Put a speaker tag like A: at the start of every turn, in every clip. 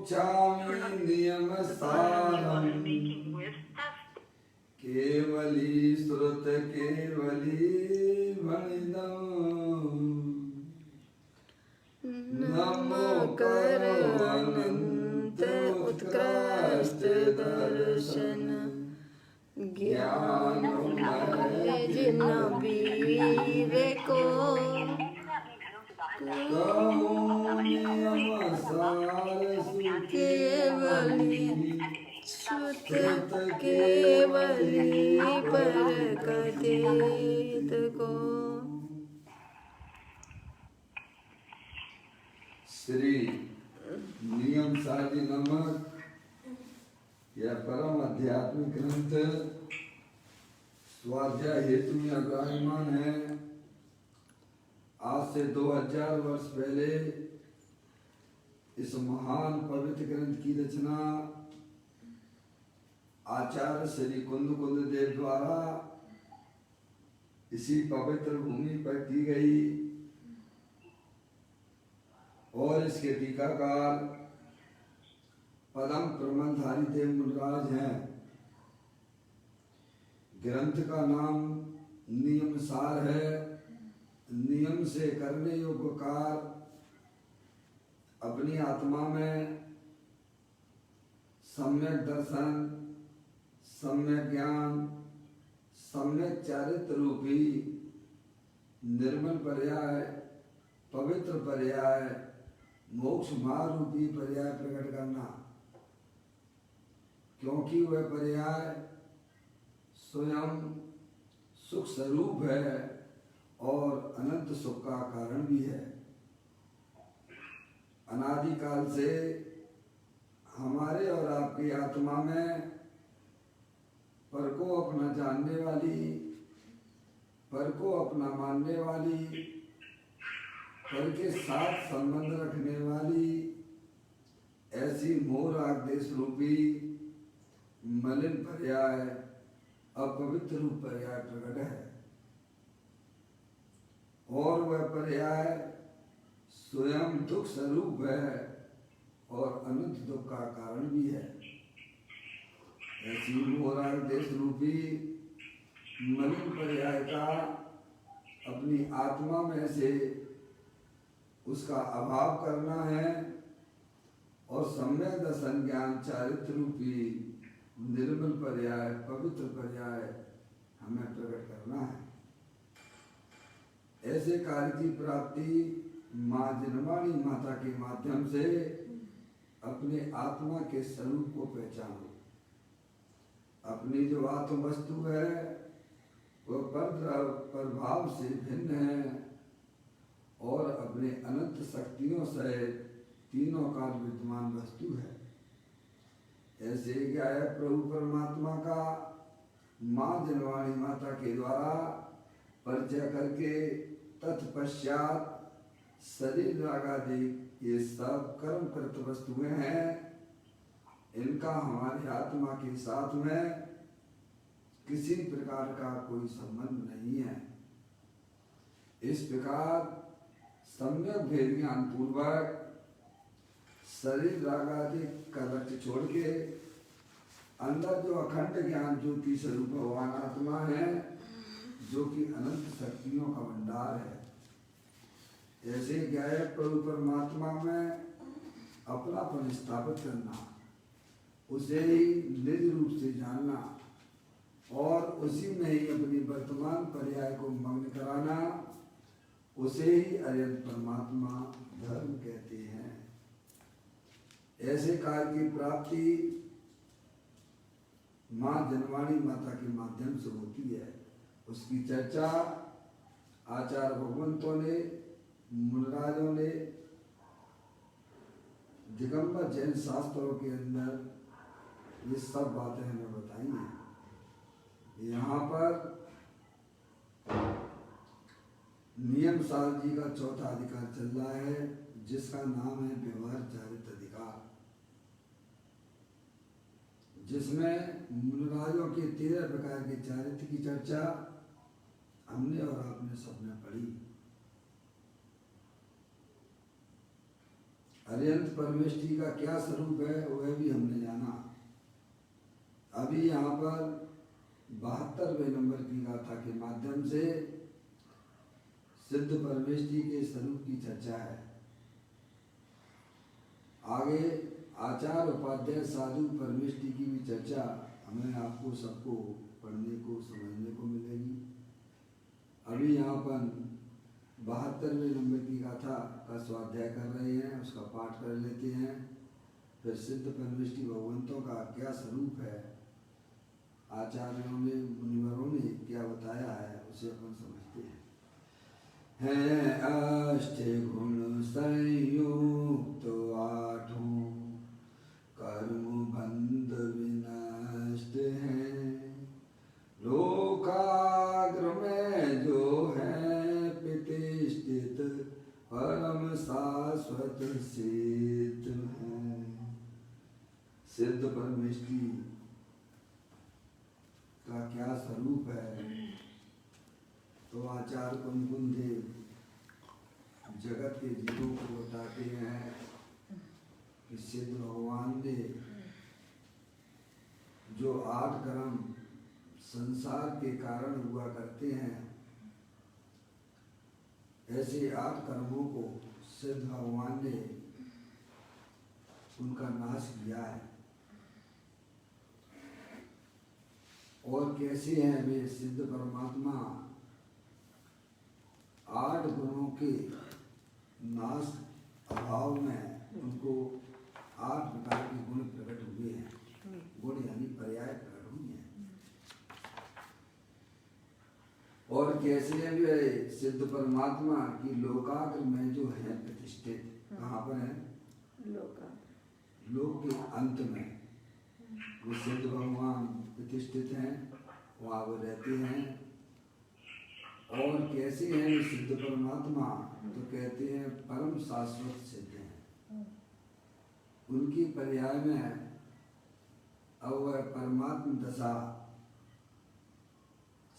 A: मोक्षामि नियम सारम केवली श्रुत केवली वनिदम नमो कर अनंत उत्कृष्ट दर्शन ज्ञानमय जिन विवेको केवली श्रुत केवली पर कथित को। श्री नियम सारणी नामक यह परम आध्यात्मिक ग्रंथ स्वाध्याय हेतु में अग्रहमान है। आज से 2000 वर्ष पहले इस महान पवित्र ग्रंथ की रचना आचार्य श्री कुंद देव द्वारा इसी पवित्र भूमि पर की गई और इसके टीकाकार पदम प्रबंधधारी देव मुनराज हैं। ग्रंथ का नाम नियम सार है। नियम से करने योग्य कार्य अपनी आत्मा में सम्यक दर्शन, सम्यक ज्ञान, सम्यक चारित्र रूपी निर्मल पर्याय, पवित्र पर्याय, मोक्ष मार्ग रूपी पर्याय प्रकट करना, क्योंकि वह पर्याय स्वयं सुख स्वरूप है और अनंत सुख का कारण भी है। अनादिकाल से हमारे और आपकी आत्मा में पर को अपना जानने वाली, पर को अपना मानने वाली, पर के साथ संबंध रखने वाली ऐसी मोह राग देश रूपी मलिन पर्याय, अपवित्र रूप पर्याय प्रकट है और वह पर्याय स्वयं दुख स्वरूप है और अनंत दुख का कारण भी है। ऐसी मोहराग देश रूपी मलिन पर्याय का अपनी आत्मा में से उसका अभाव करना है और सम्यक दर्शन ज्ञान चारित्र रूपी निर्मल पर्याय, पवित्र पर्याय हमें प्रकट करना है। ऐसे कार्य की प्राप्ति माँ जनवाणी माता के माध्यम से अपने आत्मा के स्वरूप को पहचानो। अपनी जो आत्म वस्तु है वह प्रभाव से भिन्न है और अपने अनंत शक्तियों से तीनों काल विद्यमान वस्तु है। ऐसे गायक प्रभु परमात्मा का माँ जनवाणी माता के द्वारा परिचय करके तत्पश्चात शरीर रागादि ये सब कर्मकृत वस्तुएं हैं, इनका हमारी आत्मा के साथ में किसी प्रकार का कोई संबंध नहीं है। इस प्रकार सम्यक भेद ज्ञान पूर्वक शरीर रागादि का लक्ष्य छोड़ के अंदर जो अखंड ज्ञान ज्योति स्वरूप भगवान आत्मा है, जो कि अनंत शक्तियों का भंडार है, ऐसे गायक प्रभु परमात्मा में अपनापन स्थापित करना, उसे ही निज रूप से जानना और उसी में ही अपनी वर्तमान पर्याय को मग्न कराना, उसे ही अरिहंत परमात्मा धर्म कहते हैं। ऐसे कार्य की प्राप्ति माँ जनवाणी माता के माध्यम से होती है। उसकी चर्चा आचार्य भगवंतों ने, मुनराजों ने दिगंबर जैन शास्त्रों के अंदर ये सब बातें हमें बताई हैं। यहाँ पर नियम सार जी का चौथा अधिकार चल रहा है, जिसका नाम है व्यवहार चारित्र अधिकार, जिसमें मुनराजों के 13 प्रकार के चारित्र की चर्चा हमने और आपने सबने पढ़ी। अरिहंत परमेष्टि का क्या स्वरूप है वह भी हमने जाना। अभी यहाँ पर 72वें नंबर की गाथा के माध्यम से सिद्ध परमेष्टि के स्वरूप की चर्चा है। आगे आचार्य उपाध्याय साधु परमेष्टि की भी चर्चा हमें आपको सबको पढ़ने को समझने को मिलेगी। अभी यहाँ पर 72वें नंबर की गाथा का स्वाध्याय कर रहे हैं, उसका पाठ कर लेते हैं। फिर सिद्ध परमेष्टि भगवंतों का क्या स्वरूप है, आचार्यों ने मुनिवरों ने क्या बताया है, उसे अपन समझते हैं। है अष्ट गुण संयुक्त आठों कर्म बंध विनष्ट है, लोकाग्र में जो है प्रतिष्ठित परम शाश्वत सिद्ध है। सिद्ध परमेष्टि का क्या स्वरूप है, तो आचार्य कुमकुंद देव जगत के जीवों को बताते हैं कि सिद्ध भगवान ने जो 8 कर्म संसार के कारण हुआ करते हैं, ऐसे 8 कर्मों को सिद्ध भगवान ने उनका नाश किया है। और कैसे हैं वे सिद्ध परमात्मा 8 गुणों के नाश अभाव में उनको 8 प्रकार के गुण प्रकट हुए हैं। गुण यानी पर्याय प्रकट हुए हैं। और कैसे हैं वे सिद्ध परमात्मा की लोकाग्र में जो है प्रतिष्ठित, कहाँ पर है? लोक के अंत में वो सिद्ध भगवान प्रतिष्ठित हैं, वहाँ वो रहते हैं। और कैसे हैं वे सिद्ध परमात्मा, तो कहते हैं परम शाश्वत सिद्ध हैं। उनकी पर्याय में अब वह परमात्म दशा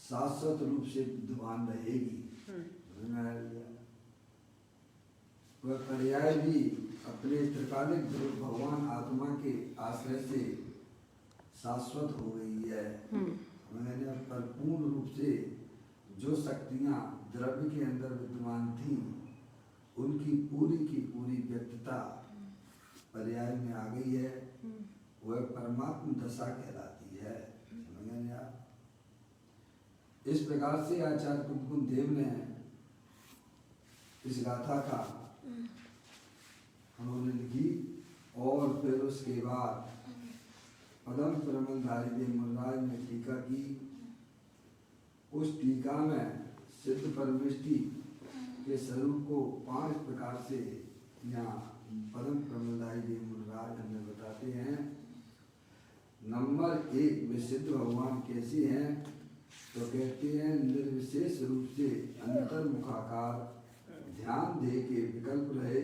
A: शाश्वत रूप से विद्यमान रहेगी। वह पर्याय भी अपने त्रिकालिक भगवान आत्मा के आश्रय से शाश्वत हो गई है। मैंने पर पूर्ण रूप से जो शक्तियाँ द्रव्य के अंदर विद्यमान थी, उनकी पूरी की पूरी व्यक्तता पर्याय में आ गई है। वह परमात्म दशा कहलाती है। समझेंगे आप? इस प्रकार से आचार्य कुमकुंद देव ने इस गाथा का उन्होंने लिखी। और फिर उसके बाद पदम प्रमलधारी देव मुनिराज ने टीका की। उस टीका में सिद्ध परमेष्टि के स्वरूप को 5 प्रकार से यहाँ पदम प्रमलधारी देव मुनिराज हमें बताते हैं। नंबर 1 में सिद्ध भगवान कैसे हैं, तो कहते हैं निर्विशेष रूप से अंतर्मुखाकार ध्यान दे के विकल्प रहे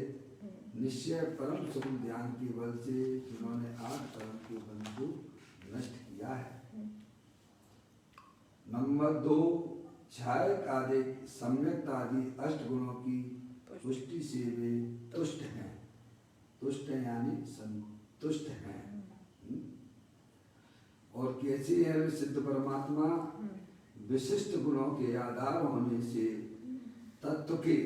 A: निश्चय परम स्वरूप ध्यान के बल से जिन्होंने 8 कर्म के बंध को नष्ट किया है। नंबर 2 छायक आदि सम्यक आदि 8 गुणों की पुष्टि से वे तुष्ट हैं। तुष्ट यानी संतुष्ट हैं। और कैसे है वे सिद्ध परमात्मा, विशिष्ट गुणों के आधार होने से तत्व के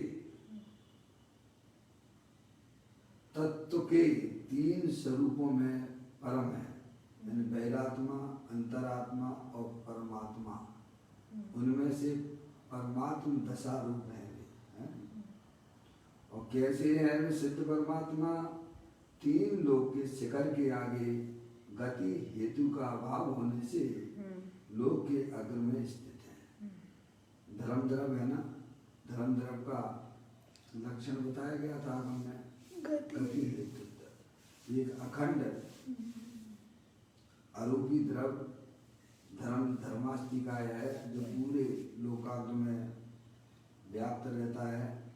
A: 3 स्वरूपों में परम है, यानी बहिरात्मा, अंतरात्मा और परमात्मा। उनमें से परमात्म दशा रूप है। और कैसे है वे सिद्ध परमात्मा, 3 लोक के शिखर के आगे गति हेतु का अभाव होने से लोक के अग्र में स्थित है। धर्म द्रव है ना, धर्म द्रव का लक्षण बताया गया था हमने। गति हेतु एक अखंड आरोपी द्रव धर्मास्तिकाय है, जो पूरे लोकाग्र में व्याप्त रहता है।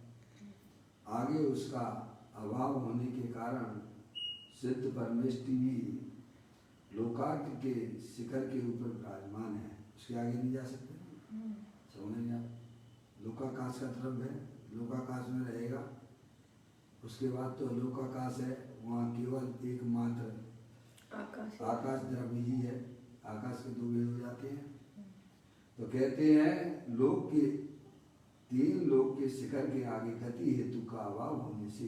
A: आगे उसका अभाव होने के कारण सिद्ध परमेष्टि भी लोकाग्र के शिखर के ऊपर विराजमान है, उसके आगे नहीं जा सकते। समझ में आप? लोकाकाश का द्रव्य है, लोकाकाश में रहेगा, उसके बाद तो लोक आकाश है, वहाँ केवल एकमात्र आकाश द्रव्य ही है। आकाश के 2 भेद हो जाते हैं। तो कहते हैं लोक के 3 लोक के शिखर के आगे गति हेतु का अभाव होने से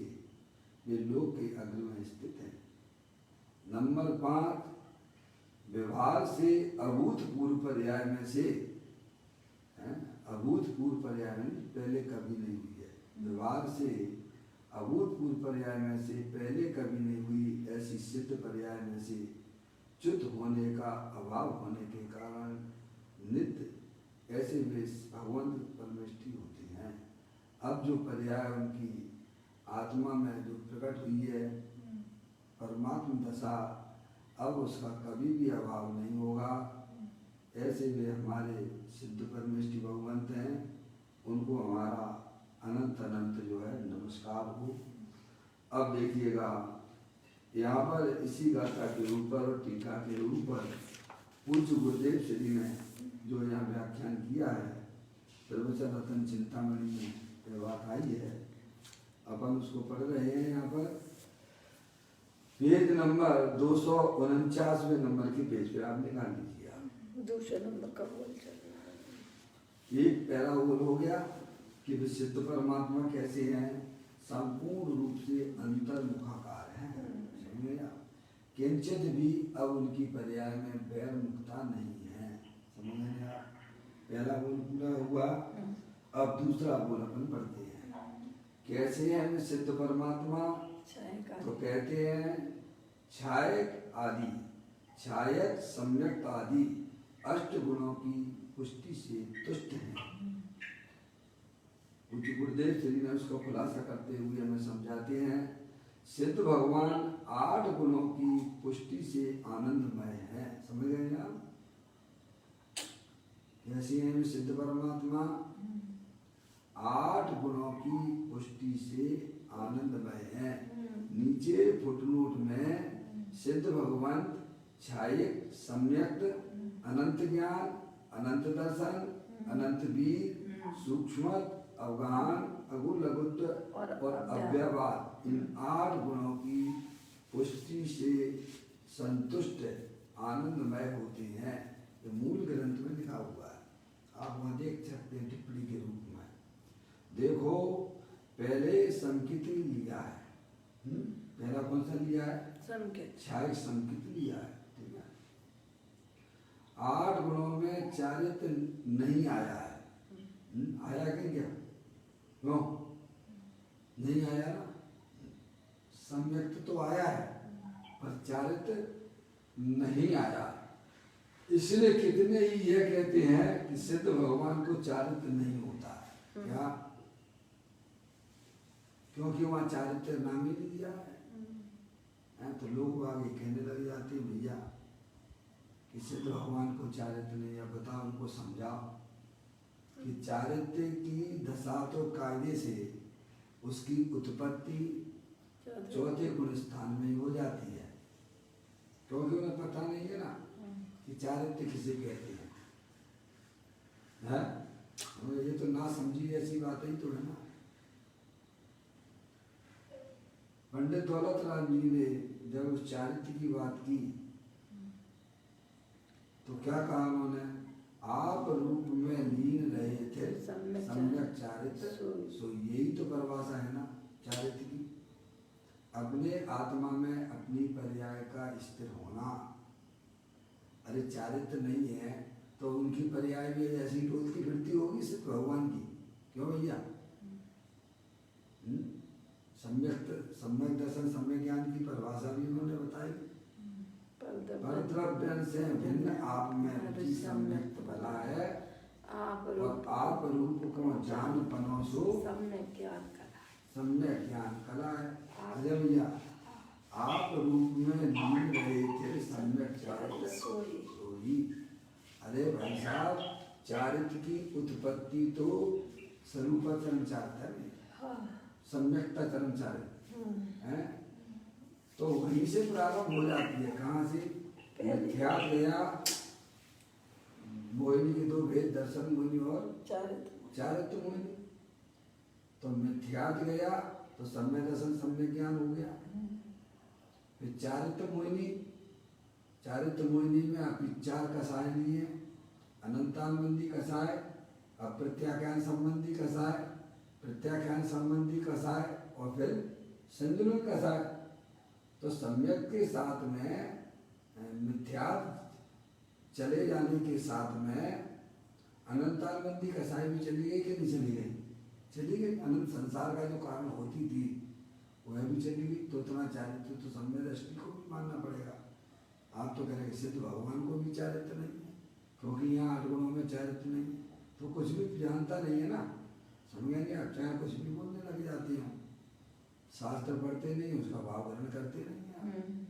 A: वे लोक के अग्र में स्थित है। नंबर 5, व्यवहार से अभूतपूर्व पर्याय में से, अभूतपूर्व पर्याय में पहले कभी नहीं हुई है, व्यवहार से अभूतपूर्व पर्याय में से पहले कभी नहीं हुई ऐसी सिद्ध पर्याय में से च्युत होने का अभाव होने के कारण नित्य ऐसे वे भगवंत परमेष्टि होते हैं। अब जो पर्याय उनकी आत्मा में जो प्रकट हुई है परमात्म दशा, अब उसका कभी भी अभाव नहीं होगा। ऐसे वे हमारे सिद्ध परमेष्टि भगवंत हैं, उनको हमारा अनंत अनंत जो है नमस्कार हो। अब देखिएगा यहाँ पर इसी गाथा के ऊपर और टीका के ऊपर पूज्य गुरुदेव श्री ने जो यहाँ व्याख्यान किया है प्रवचन रतन चिंतामणि में ये बात आई है, अपन उसको पढ़ रहे हैं। यहाँ पर पेज नंबर 249वें नंबर के पेज पे आप निकाल लीजिए।
B: 200 नंबर का बोल चल रहा है।
A: एक पैरा बोल हो गया कि वे सिद्ध परमात्मा कैसे हैं, संपूर्ण रूप से अंतर्मुखाकार हैं, समझे आप? किंचित भी अब उनकी पर्याय में बैर मुक्ता नहीं है, समझे आप? पहला बोल पूरा हुआ, अब दूसरा बोल अपन पढ़ते हैं। कैसे हैं वे सिद्ध परमात्मा? तो कहते हैं छायक आदि, छायक सम्यक आदि 8 गुणों की पुष्टि से तुष्ट हैं। पूज्य गुरुदेव श्री ने उसको खुलासा करते हुए हमें समझाते हैं सिद्ध भगवान 8 गुणों की पुष्टि से आनंदमय है, समझ गए आप? कैसे हैं सिद्ध परमात्मा? 8 गुणों की पुष्टि से आनंदमय है। नीचे फुटनोट में सिद्ध भगवंत छायक सम्यक अनंत ज्ञान, अनंत दर्शन, अनंत वीर, सूक्ष्म, अवगाहन, अगुण लघुत्व और अव्यवहार, इन 8 गुणों की पुष्टि से संतुष्ट आनंदमय होते हैं। ये मूल ग्रंथ में लिखा हुआ है, आप वहाँ देख सकते हैं टिप्पणी के रूप में। देखो पहले संकित लिया है, पहला कौन सा लिया है?
B: संकित,
A: छायक संकित लिया है, ठीक है। 8 गुणों में चारित्र नहीं आया है, आया क्या? क्यों नहीं आया ना? सम्यक तो आया है पर चारित्र नहीं आया। इसलिए कितने ही ये कहते हैं कि सिद्ध भगवान को चारित्र नहीं होता है, क्या? क्योंकि वहाँ चारित्र नाम ही नहीं दिया है। तो लोग आगे कहने लग जाते हैं भैया कि सिद्ध भगवान को चारित्र नहीं है, बताओ उनको समझाओ कि चारित्र की दशा तो कायदे से उसकी उत्पत्ति 4थे गुण स्थान में ही हो जाती है, क्योंकि उन्हें पता नहीं है ना कि चारित्र किसे कहते हैं। ये तो ना समझी ऐसी बात ही तो है ना। पंडित दौलत राम जी ने जब उस चारित्र की बात की तो क्या कहा उन्होंने? आप रूप में लीन रहे थे सम्यक चारित्र, सो यही तो परिभाषा है ना चारित्र की, अपने आत्मा में अपनी पर्याय का स्थिर होना। अरे चारित्र नहीं है तो उनकी पर्याय भी ऐसी डोलती फिरती होगी सिर्फ भगवान की, क्यों भैया? सम्यक दर्शन सम्यक ज्ञान की परिभाषा भी उन्होंने बताई। परद्रव्य से भिन्न आप में रुचि सम्यक भला है, और आप रूप को जान पनोसो सम्यक ज्ञान कला है। अरे भैया आप रूप में लीन रहे थे सम्यक चारित्र सोई। अरे भाई साहब चारित्र की उत्पत्ति तो स्वरूपाचरण चारित्र में, सम्यकता चरण चारित्र है, तो वहीं से प्रारंभ हो जाती है। कहाँ से? मिथ्या गया, मोहिनी के 2 भेद, दर्शन मोहिनी और चारित्र मोहिनी। तो मिथ्यात गया तो सम्यक दर्शन सम्यक ज्ञान हो गया। फिर चारित्र मोहिनी में आप 4 कसाय लिए, अनंतानुबंधी कसाय, अप्रत्याख्यान संबंधी कसाय, प्रत्याख्यान संबंधी कसाय और फिर संजुलन कसाय। तो सम्यक के साथ में मिथ्या चले जाने के साथ में अनंतानुबंधी कसाय भी चली गई कि नहीं चली गई? चली गई। अनंत संसार का जो कारण होती थी वह भी चली गई। तो इतना चारित्र तो सम्यक दृष्टि को भी मानना पड़ेगा। आप तो कहेंगे सिद्ध भगवान को भी चारित्र नहीं है, क्योंकि यहाँ 8 गुणों में चारित्र नहीं है, तो कुछ भी जानता नहीं है ना, समझेंगे आप, चाहे कुछ भी बोलने लग जाती हैं। शास्त्र पढ़ते नहीं, उसका भाव ग्रहण करते नहीं हैं।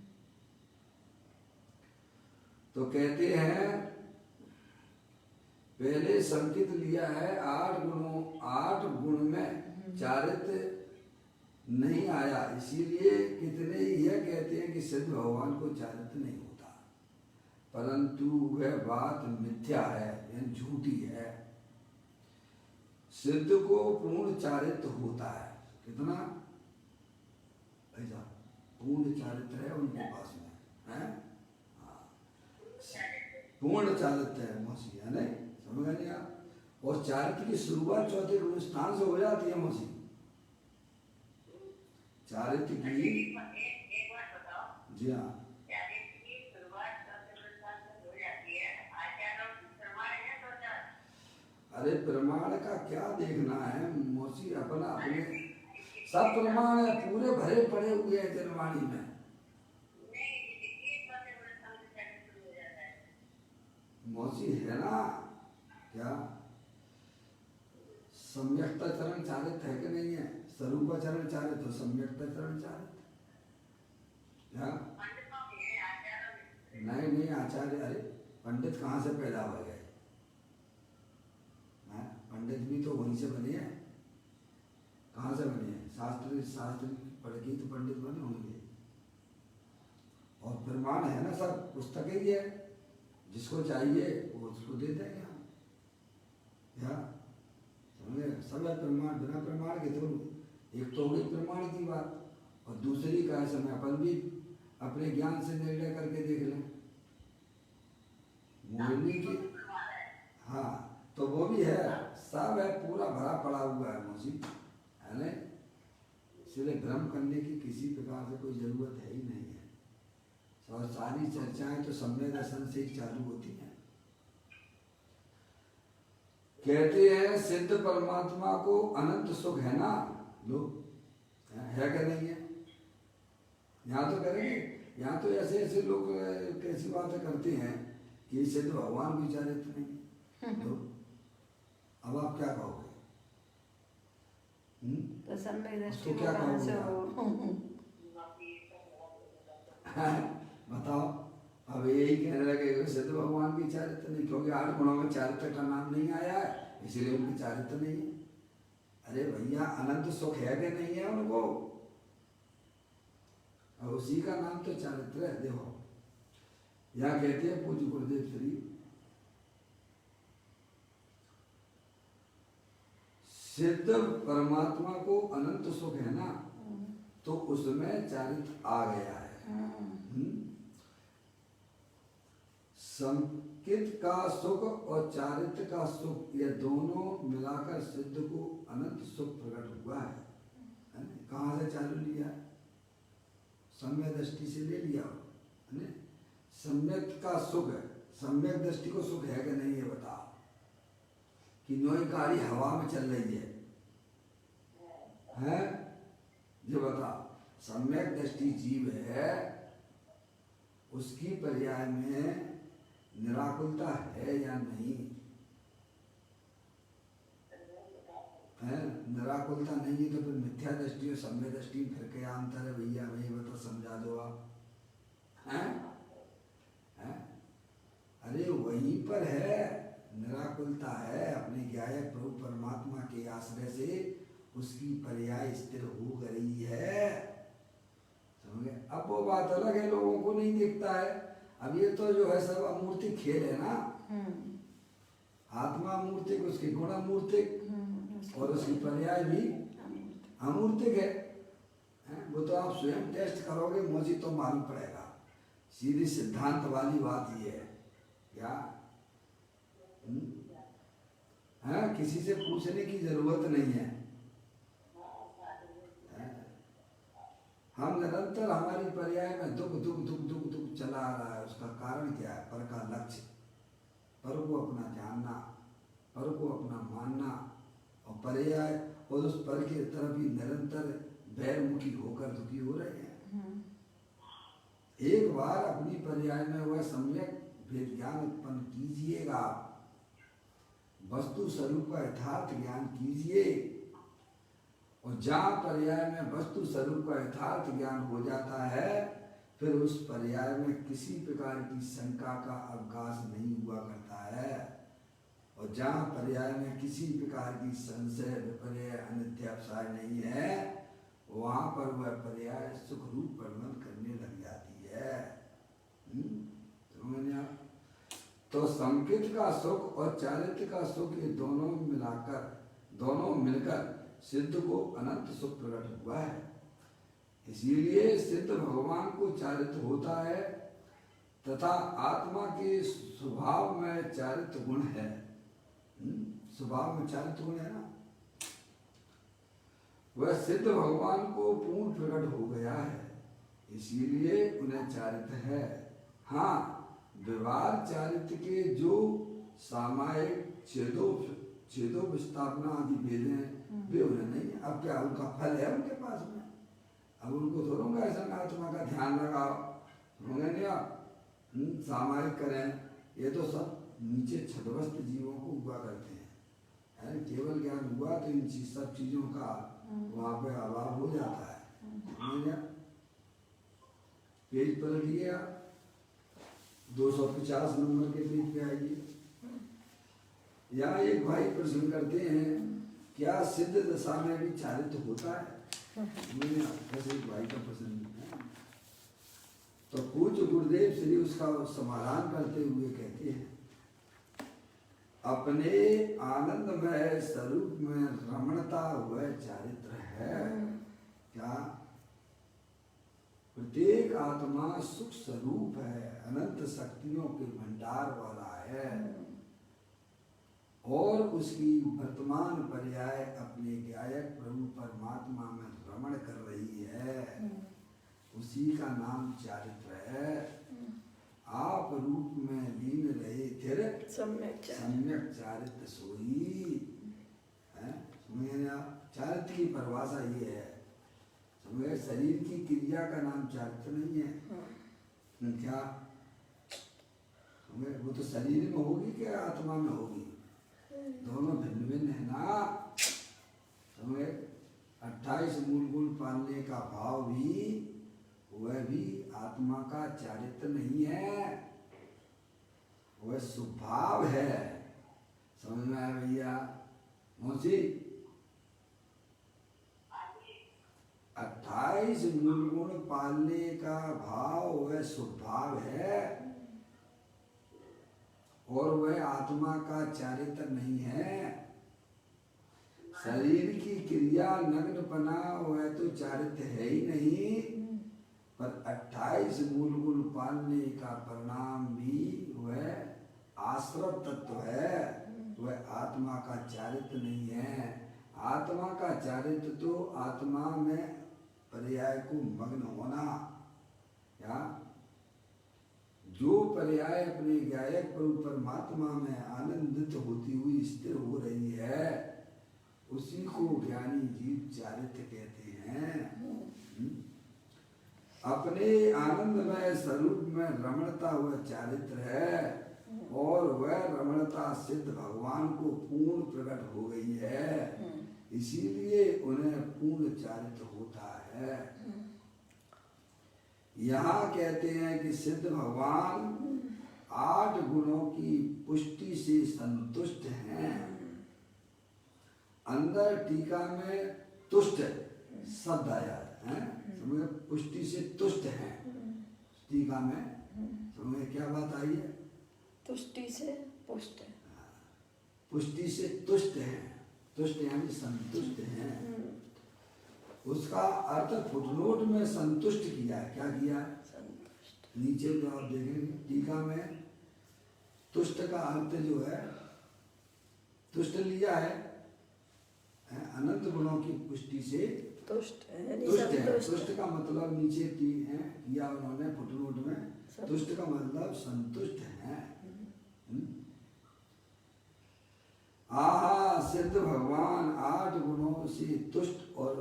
A: तो कहते हैं पहले संकेत लिया है 8 गुण में चारित्र नहीं आया, इसीलिए कितने यह कहते हैं कि सिद्ध भगवान को चारित्र नहीं होता, परंतु वह बात मिथ्या है, यानी झूठी है। सिद्ध को पूर्ण चारित्र होता है। कितना ऐसा पूर्ण चारित्र है उनके पास में है, पूर्ण चारित्र है मौसी, है नहीं? समझ गए आप? और चारित्र की शुरुआत 4थे गुण स्थान से हो जाती है मौसी। चारित्र की
C: एक बात बताओ।
A: जी हाँ,
C: चारित्र की शुरुआत 4थे गुण स्थान से हो जाती है। आचार्य प्रमाण है तो क्या?
A: अरे प्रमाण का क्या देखना है मौसी, अपना अपने सब प्रमाण है, पूरे भरे पड़े हुए हैं जनवाणी में। मौसी है ना क्या? सम्यक्ता चरण चारित्र है कि नहीं है? स्वरूप चरण चारित्र तो सम्यक्ता चरण चारित्र नहीं आचार्य। अरे पंडित कहाँ से पैदा हो गए? पंडित भी तो वहीं से बने हैं। कहाँ से बने हैं? शास्त्र पढ़ के तो पंडित बने होंगे। और प्रमाण है ना, सब पुस्तक ही है, जिसको चाहिए वो उसको दे देंगे हम, क्या समझे? सब है प्रमाण, बिना प्रमाण के तो एक तो हुई प्रमाण की बात, और दूसरी का समय अपन भी अपने ज्ञान से निर्णय करके देख लें। मोहिनी की हाँ, तो वो भी है, सब है, पूरा भरा पड़ा हुआ है मौसी, है नहीं? इसलिए भ्रम करने की किसी प्रकार से कोई जरूरत है ही नहीं है। और सारी चर्चाएं तो सम्यक दर्शन से ही चालू होती हैं। कहते हैं सिद्ध परमात्मा को अनंत सुख है ना, लो है क्या नहीं है? यहाँ तो करेंगे, यहाँ तो ऐसे ऐसे लोग कैसी बातें करते हैं कि सिद्ध भगवान भी चारित्र नहीं। तो अब आप क्या कहोगे?
B: तो सम्यक दृष्टि
A: उसको क्या
B: कहाँ से
A: कहोगे?
B: हो?
A: बताओ। अब यही कहने लगे सिद्ध भगवान की चारित्र नहीं, क्योंकि 8 गुणों में चारित्र का नाम नहीं आया है, इसलिए उनकी चारित्र नहीं है। अरे भैया, अनंत सुख है कि नहीं है उनको? और उसी का नाम तो चारित्र है। देखो यहाँ कहते हैं पूज्य गुरुदेव श्री, सिद्ध परमात्मा को अनंत सुख है ना, तो उसमें चारित्र आ गया है। संकित का सुख और चारित्र का सुख, ये दोनों मिलाकर सिद्ध को अनंत सुख प्रकट हुआ है। कहाँ से चालू लिया? सम्यक दृष्टि से ले लिया है। सम्यक का सुख है, सम्यक दृष्टि को सुख है कि नहीं ये बताओ? कि नोई गाड़ी हवा में चल रही है ये बताओ। सम्यक दृष्टि जीव है, उसकी पर्याय में निराकुलता है या नहीं है? निराकुलता नहीं है तो फिर मिथ्या दृष्टि और सम्यक दृष्टि फिर क्या अंतर है भैया? वही बता, समझा दो आप। हैं? अरे वहीं पर है, निराकुलता है, अपने ज्ञायक प्रभु परमात्मा के आश्रय से उसकी पर्याय स्थिर हो गई है। समझे? अब वो बात अलग है, लोगों को नहीं दिखता है। अब ये तो जो है सब अमूर्तिक खेल है ना, आत्मा मूर्तिक, उसकी गुण मूर्तिक, और उसकी पर्याय भी अमूर्तिक है। हैं? वो तो आप स्वयं टेस्ट करोगे, मुझे तो मालूम पड़ेगा। सीधी सिद्धांत वाली बात ये है क्या? है, किसी से पूछने की जरूरत नहीं है। हम निरंतर हमारी पर्याय में दुख दुख दुख दुख दुख चला आ रहा है। उसका कारण क्या है? पर का लक्ष्य, पर को अपना जानना, पर को अपना मानना, और पर्याय और उस पर की तरफ ही निरंतर बैरमुखी होकर दुखी हो रहे हैं। एक बार अपनी पर्याय में वह सम्यक भेद ज्ञान उत्पन्न कीजिएगा, वस्तु स्वरूप का यथार्थ ज्ञान कीजिए, और जहाँ पर्याय में वस्तु स्वरूप का यथार्थ ज्ञान हो जाता है, फिर उस पर्याय में किसी प्रकार की शंका का अवकाश नहीं हुआ करता है। और जहाँ पर्याय में किसी प्रकार की संशय विपर्य अनित्यावसाय नहीं है, वहाँ पर वह पर्याय सुख रूप प्रबंध करने लग जाती है। समझ? तो संकेत का सुख और चारित्र का सुख, ये दोनों मिलकर सिद्ध को अनंत सुख प्रकट हुआ है। इसीलिए सिद्ध भगवान को चारित्र होता है, तथा आत्मा के स्वभाव में चारित्र गुण है। स्वभाव में चारित्र गुण है ना, वह सिद्ध भगवान को पूर्ण प्रकट हो गया है, इसीलिए उन्हें चारित्र है। हाँ, व्यवहार चारित्र के जो सामायिक छेदो विस्थापना आदि भेद हैं, वे उन्हें नहीं है। अब क्या उनका फल है उनके पास में? अब उनको थोड़ा ऐसा आत्मा का ध्यान लगाओ, होंगे नहीं आप सामायिक करें, ये तो सब नीचे छदवस्त जीवों को हुआ करते हैं। केवल ज्ञान हुआ तो इन सब चीजों का वहाँ पे अभाव हो जाता है। पेज पलटिए आप, 250 नंबर के पेज पे आइए। यहाँ एक भाई प्रश्न करते हैं, क्या सिद्ध दशा में भी चारित्र होता है? ऐसे एक भाई का प्रश्न है। तो पूज्य गुरुदेव श्री उसका समाधान करते हुए कहते हैं, अपने आनंदमय स्वरूप में रमणता वह चारित्र है। क्या? प्रत्येक आत्मा सुख स्वरूप है, अनंत शक्तियों के भंडार वाला है, और उसकी वर्तमान पर्याय अपने गायक प्रभु परमात्मा में रमण कर रही है। उसी का नाम चारित्र है। आप रूप में लीन रहे फिर सम्यक चारित्र सोई है। समझे आप? चारित्र की परिभाषा ये है, समझे? शरीर की क्रिया का नाम चारित्र नहीं है। क्या समझे? वो तो शरीर में होगी कि आत्मा में होगी? दोनों भिन्न भिन्न है ना। समझे? 28 मूल गुण पालने का भाव भी, वह भी आत्मा का चारित्र नहीं है, वह स्वभाव है। समझ में आया भैया? मौसी, 28 मूल गुण पालने का भाव वह स्वभाव है, और वह आत्मा का चारित्र नहीं है। शरीर की क्रिया नग्नपना वह तो चारित्र है ही नहीं, पर 28 मूल गुण पालने का परिणाम भी वह आश्रव तत्व है, वह आत्मा का चारित्र नहीं है। आत्मा का चारित्र तो आत्मा में पर्याय को मग्न होना, या जो पर्याय अपने गायक प्रभु परमात्मा में आनंदित होती हुई स्थिर हो रही है, उसी को ज्ञानी जीव चारित्र कहते हैं। अपने आनंदमय स्वरूप में रमणता वह चारित्र है, और वह रमणता सिद्ध भगवान को पूर्ण प्रकट हो गई है, इसीलिए उन्हें पूर्ण चारित्र होता है। यहाँ कहते हैं कि सिद्ध भगवान 8 गुणों की पुष्टि से संतुष्ट हैं। अंदर टीका में तुष्ट शब्द आया है, समझे? पुष्टि से तुष्ट है टीका में, समझे क्या बात आई है?
B: तुष्टि से पुष्ट,
A: पुष्टि से तुष्ट है, तुष्ट यानी संतुष्ट है। उसका अर्थ फुटनोट में संतुष्ट किया है। क्या किया है?
B: संतुष्ट।
A: नीचे जो आप देखेंगे टीका में तुष्ट का अर्थ जो है, तुष्ट लिया है अनंत गुणों की पुष्टि से
B: तुष्ट है,
A: तुष्ट है।
B: संतुष्ट
A: तुष्ट का मतलब नीचे किया उन्होंने फुटनोट में, तुष्ट का मतलब संतुष्ट है। आहा, सिद्ध भगवान 8 गुणों से तुष्ट और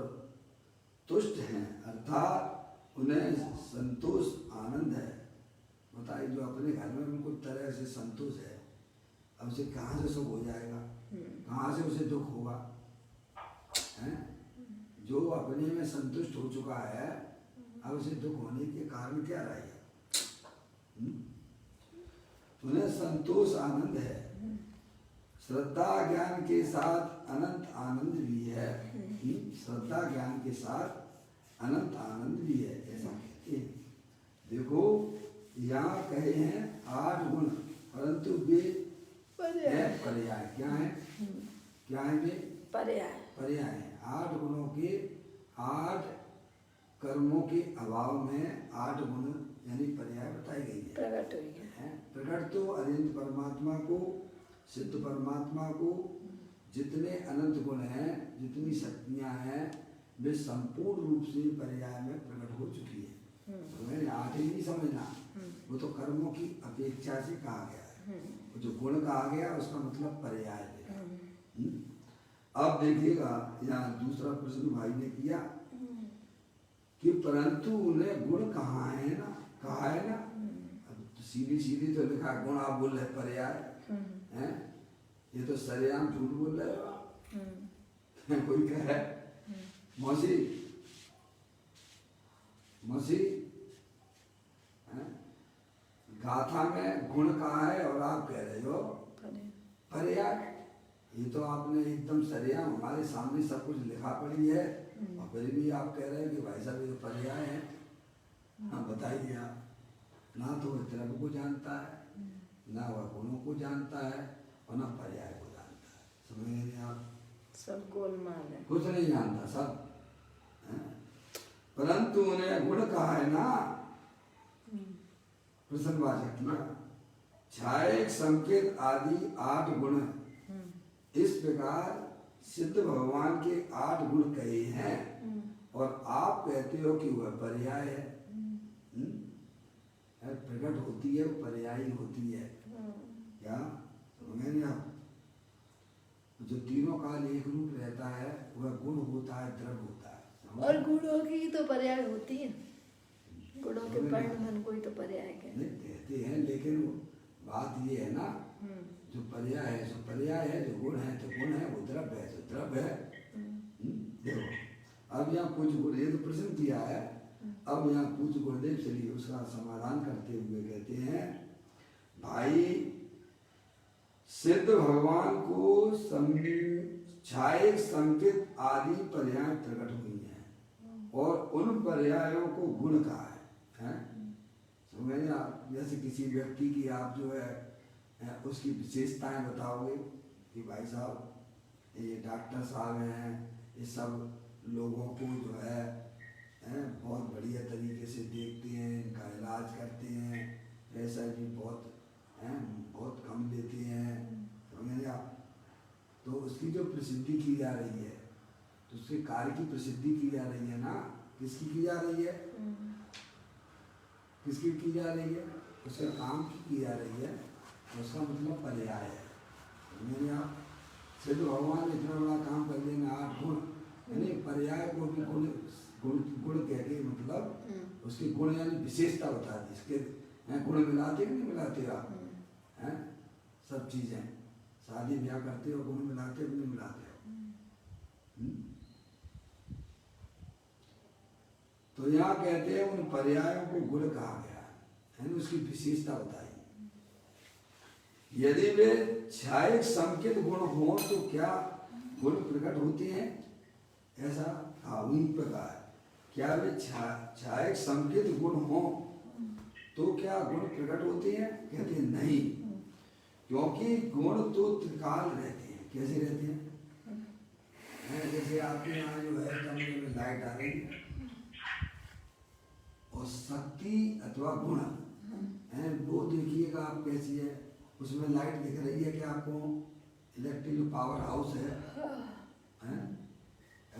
A: तुष्ट हैं, अर्थात उन्हें संतोष आनंद है। बताइए, जो अपने घर में उनको तरह से संतोष है, अब उसे कहाँ से सुख हो जाएगा, कहाँ से उसे दुख होगा? हैं? जो अपने में संतुष्ट हो चुका है, अब उसे दुख होने के कारण क्या रहेगा? उन्हें संतोष आनंद है, श्रद्धा ज्ञान के साथ अनंत आनंद भी है। श्रद्धा ज्ञान के साथ अनंत आनंद भी है, ऐसा कहते हैं। देखो यहाँ कहे हैं 8 गुण, परंतु वे पर्याय। क्या है? क्या है वे?
B: पर्याय।
A: पर्याय है। 8 गुणों के 8 कर्मों के अभाव में 8 गुण यानी पर्याय बताई गई है।
B: प्रकट हुई है।
A: प्रकट तो अनंत परमात्मा को, सिद्ध परमात्मा को जितने अनंत गुण हैं, जितनी शक्तियां हैं, वे संपूर्ण रूप से पर्याय में प्रकट हो चुकी है। मैंने 8 ही नहीं समझना, वो तो कर्मों की अपेक्षा से कहा गया है। वो जो गुण कहा गया उसका मतलब पर्याय है। अब देखिएगा यहाँ दूसरा प्रश्न भाई ने किया कि परंतु उन्हें गुण कहाँ है ना, कहा है ना, अब सीधी सीधी तो लिखा गुण, आप बोल रहे पर्याय हैं, ये तो सरेआम झूठ बोल रहे हो आप। कोई कहे मौसी मौसी गाथा में गुण कहा है और आप कह रहे हो पर्याय। ये तो आपने एकदम सरेआम हमारे सामने सब कुछ लिखा पड़ी है, और फिर भी आप कह रहे हैं कि भाई साहब ये तो पर्याय है। हाँ बताइए आप, ना तो वह द्रव्य को जानता है, ना वह गुणों को जानता है, और ना पर्याय को जानता है। समझ नहीं आप? सब
B: गोलमाल है,
A: कुछ नहीं जानता सब। परंतु उन्हें गुण कहा है ना, प्रसन्नवाचक किया, छायक संकेत आदि 8 गुण, इस प्रकार सिद्ध भगवान के 8 गुण कहे हैं, और आप कहते हो कि वह पर्याय है। प्रकट होती है, पर्यायी होती है। क्या समझेंगे आप? जो तीनों काल एक रूप रहता है, वह गुण होता है, द्रव्य होता है।
B: और गुणों की तो पर्याय होती है, गुणों के वर्णन को ही तो पर्याय
A: कहते हैं, लेकिन बात ये है ना, जो पर्याय है सो पर्याय है, जो गुण है तो गुण है, वो द्रव्य है तो द्रव्य है। देखो अब यहाँ कुछ गुण, ये तो प्रश्न किया है, अब यहाँ कुछ गुरुदेव चलिए उसका समाधान करते हुए कहते हैं, भाई सिद्ध भगवान को छायक संकेत आदि पर्याय प्रकट हुई हैं, और उन पर्यायों को गुण कहा है। समझे आप? जैसे किसी व्यक्ति की आप जो है उसकी विशेषताएं बताओगे कि भाई साहब ये डॉक्टर साहब हैं, ये सब लोगों को जो है बहुत बढ़िया तरीके से देखते हैं, इनका इलाज करते हैं, पैसा भी बहुत कम लेते हैं। समझे आप? तो उसकी जो प्रसिद्धि की जा रही है, तो उसके कार्य की प्रसिद्धि की जा रही है ना, किसकी की जा रही है? किसकी की जा रही है? उसके काम की जा रही है, उसका मतलब पर्याय है। समझे आप? सिद्ध भगवान ने इतना बड़ा काम कर देना, 8 गुण, यानी पर्याय को भी गुण कह के मतलब उसके गुण यानी विशेषता बता दी। इसके गुण मिलाते कि नहीं मिलाते आप? हैं सब चीजें, शादी ब्याह करते हो गुण मिलाते कि नहीं मिलाते हो? तो यहाँ कहते हैं उन पर्यायों को गुण कहा गया है, उसकी विशेषता बताई। यदि वे छायक संकेत गुण हो तो क्या गुण प्रकट होते हैं? ऐसा उन प्रकार क्या वे छायक संकेत गुण हो तो क्या गुण प्रकट होते हैं? कहते हैं नहीं, क्योंकि गुण तो त्रिकाल रहते हैं। कैसे रहते हैं? जैसे ये आपके यहाँ जो है कमरे में लाइट आ रही है, और शक्ति अथवा गुण है वो देखिएगा आप कैसी है। उसमें लाइट दिख रही है कि आपको इलेक्ट्रिक पावर हाउस है?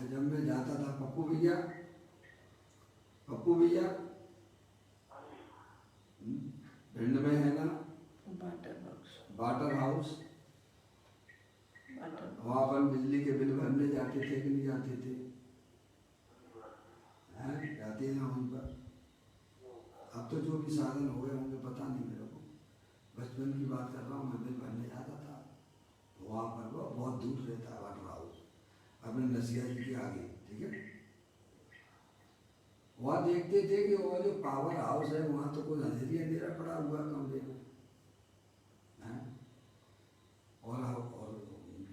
A: जब मैं जाता था पप्पू भैया भिंड में है ना वाटर हाउस, वहाँ पर बिजली के बिल भरने जाते थे कि नहीं जाते थे? हैं जाते हैं ना वहीं पर। अब तो जो भी साधन हो गए होंगे पता नहीं मेरे को, बचपन की बात कर रहा हूँ, मैं बिल भरने जाता था तो वहाँ पर वो बहुत दूर रहता है वाटर हाउस, अपने नसिया जी के आगे, ठीक है। वहाँ देखते थे कि वो जो पावर हाउस है वहाँ तो कोई अंधेरा पड़ा हुआ कमरे में है, और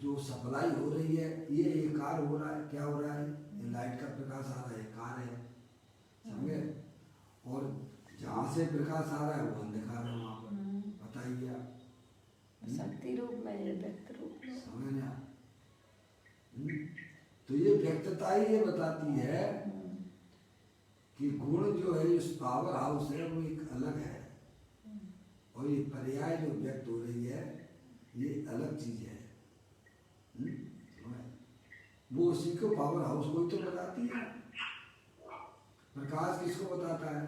A: जो सप्लाई हो रही है ये कार हो रहा है, क्या हो रहा है, ये लाइट का प्रकाश आ रहा है, कार है, समझे। और जहाँ से प्रकाश आ रहा है वो अंधकार है वहाँ पर, बताइए आप।
B: शक्ति रूप में ये व्यक्त रूप में
A: समझ में आया? तो ये व्यक्तता ही ये बताती है कि गुण जो है इस पावर हाउस है वो एक अलग है, और ये पर्याय जो व्यक्त हो रही है ये अलग चीज है। वो उसी को पावर हाउस को ही तो बताती है। प्रकाश किसको बताता है?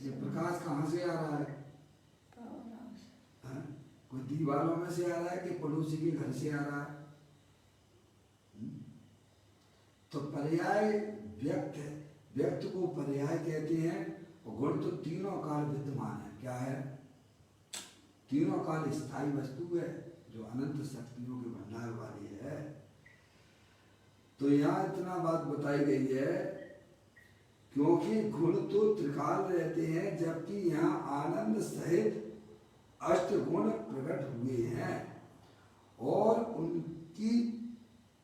A: ये प्रकाश कहाँ से आ रहा है? कोई दीवारों में से आ रहा है कि पड़ोसी के घर से आ रहा है? तो पर्याय व्यक्त को पर्याय कहते हैं। और गुण तो तीनों काल विद्यमान है। क्या है? तीनों काल स्थायी वस्तु है जो अनंत शक्तियों के भंडार वाली है। तो यहाँ इतना बात बताई गई है क्योंकि गुण तो त्रिकाल रहते हैं, जबकि यहाँ आनंद सहित अष्ट गुण प्रकट हुए हैं और उनकी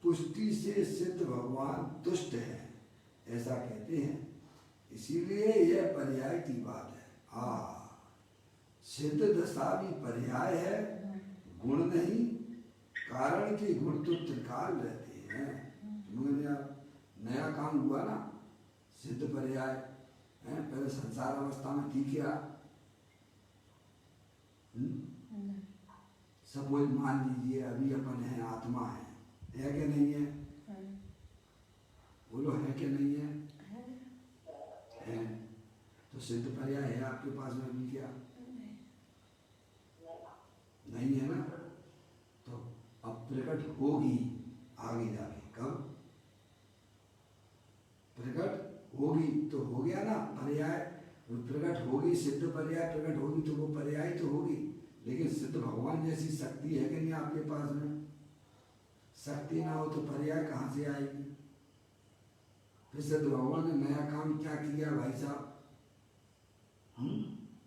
A: पुष्टि से सिद्ध भगवान तुष्ट हैं, ऐसा कहते हैं। इसीलिए यह पर्याय की बात है। सिद्ध दशा भी पर्याय है, गुण नहीं, कारण कि गुण तो त्रिकाल रहते हैं। नया काम हुआ ना, सिद्ध पर्याय है। पहले संसार अवस्था में थी क्या? सब वही मान लीजिए अभी अपन है, आत्मा है कि नहीं है? बोलो है कि नहीं है? है। तो सिद्ध पर्याय है आपके पास में अभी क्या? नहीं है ना। तो अब प्रकट होगी आगे जाके। कब प्रकट होगी? तो हो गया ना पर्याय। प्रकट होगी, सिद्ध पर्याय प्रकट होगी तो वो पर्याय तो होगी। लेकिन सिद्ध भगवान जैसी शक्ति है कि नहीं आपके पास में? शक्ति ना हो तो पर्याय कहाँ से आएगी? फिर सिद्ध भगवान ने नया काम क्या किया भाई साहब?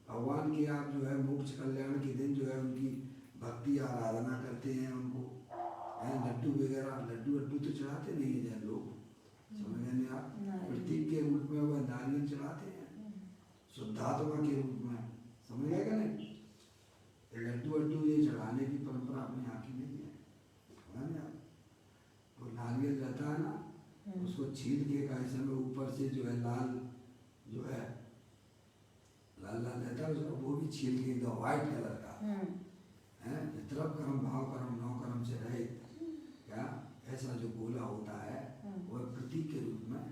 A: भगवान की आप जो है मोक्ष कल्याण के दिन जो है उनकी भक्ति आराधना करते हैं, उनको लड्डू वगैरह, लड्डू तो चढ़ाते नहीं है जैन लोग, समझ गए आप? प्रतीक के रूप में वह नारियल चढ़ाते हैं शुद्धात्मा के रूप में, समझ गए क्या नहीं? लड्डू ये चढ़ाने की परंपरा अपने यहाँ की नहीं है, समझ गए आप? वो नारियल रहता है ना, उसको छील के कैसे में ऊपर से जो है लाल जो है लाल रहता है उसको, वो भी छील के एकदम व्हाइट कलर का है, तरफ कर्म भाव कर्म नौ कर्म से रहे क्या, ऐसा जो गोला होता है वह प्रतीक के रूप में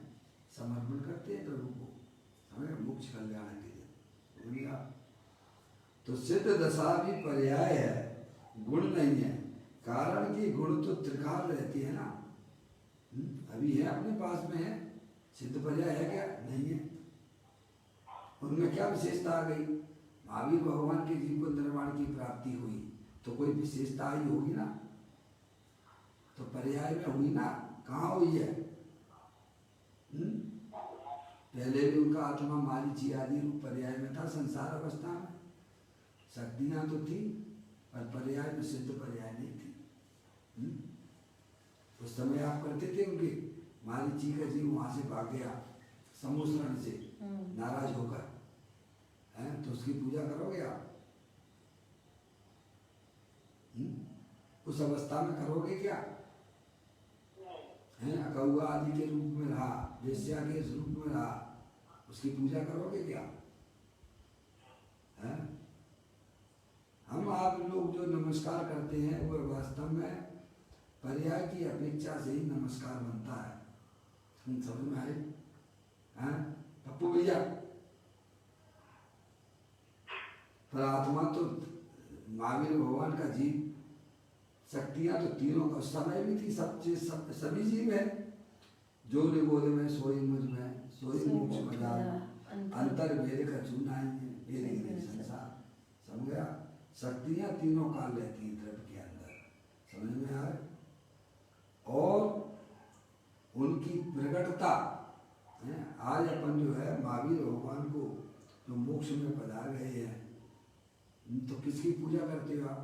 A: समर्पण करते हैं प्रभु को, हमें मोक्ष कल्याण के लिए। तो सिद्ध दशा भी पर्याय है, गुण नहीं है। कारण कि गुण तो त्रिकाल रहती है ना। अभी है अपने पास में है, सिद्ध पर्याय है क्या? नहीं है। उनमें क्या विशेषता आ गई? महावीर भगवान के जीव को निर्वाण की प्राप्ति हुई तो कोई विशेषता आई होगी ना, तो पर्याय में हुई ना। कहाँ हुई है? पहले भी उनका आत्मा मारीची आदि रूप पर्याय में था, संसार अवस्था में शक्तियां तो थी पर पर्याय में सिद्ध पर्याय नहीं थी। उस समय आप करते थे उनके, मारीची का जीव वहां से भाग गया समुद्रण से नाराज होकर, हैं तो उसकी पूजा करोगे आप? उस अवस्था में करोगे क्या? हैं कौआ आदि के रूप में रहा, वेश्या के रूप में रहा, उसकी पूजा करोगे क्या? है? हम आप लोग जो नमस्कार करते हैं वो वास्तव में पर्याय की अपेक्षा से ही नमस्कार बनता है। तुम समझ में आए? हैं पप्पू भैया? पर आत्मा तो महावीर भगवान का जीव, शक्तियां तो तीनों का समय भी थी, सब चीज सभी जीव है। जो निबोध में सोई मुझ में सोई मोक्ष मजार, अंतर भेद का चूना ही है, भेद ही नहीं संसार। समझ गया? शक्तियां तीनों काल रहती हैं द्रव्य के अंदर, समझ में आए? और उनकी प्रकटता है। आज अपन जो है महावीर भगवान को जो मोक्ष में पधार गए हैं, तो किसकी पूजा करते हो आप?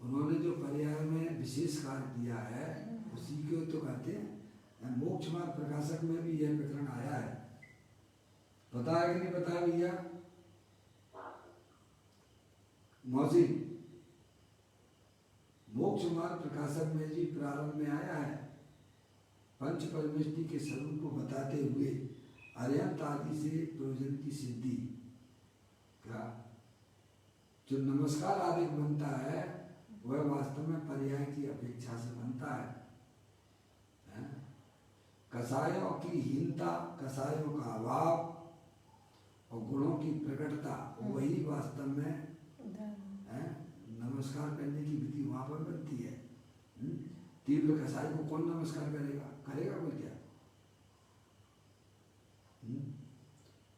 A: उन्होंने जो पर्याय में विशेष कार्य किया है उसी को तो कहते हैं। मोक्ष मार्ग प्रकाशक में भी यह प्रकरण आया है, पता है कि नहीं पता है भैया? मौसी, मोक्ष मार्ग प्रकाशक में जी प्रारंभ में आया है, पंच परमेष्टि के स्वरूप को बताते हुए अर्यंत आदि से प्रयोजन की सिद्धि का जो नमस्कार आदि बनता है वह वास्तव में पर्याय की अपेक्षा से बनता है। कसायों की हीनता, कसायों का अभाव और गुणों की प्रकटता, वही वास्तव में नमस्कार करने की विधि वहां पर बनती है। तीव्र कसाई को कौन नमस्कार करेगा? करेगा कोई क्या?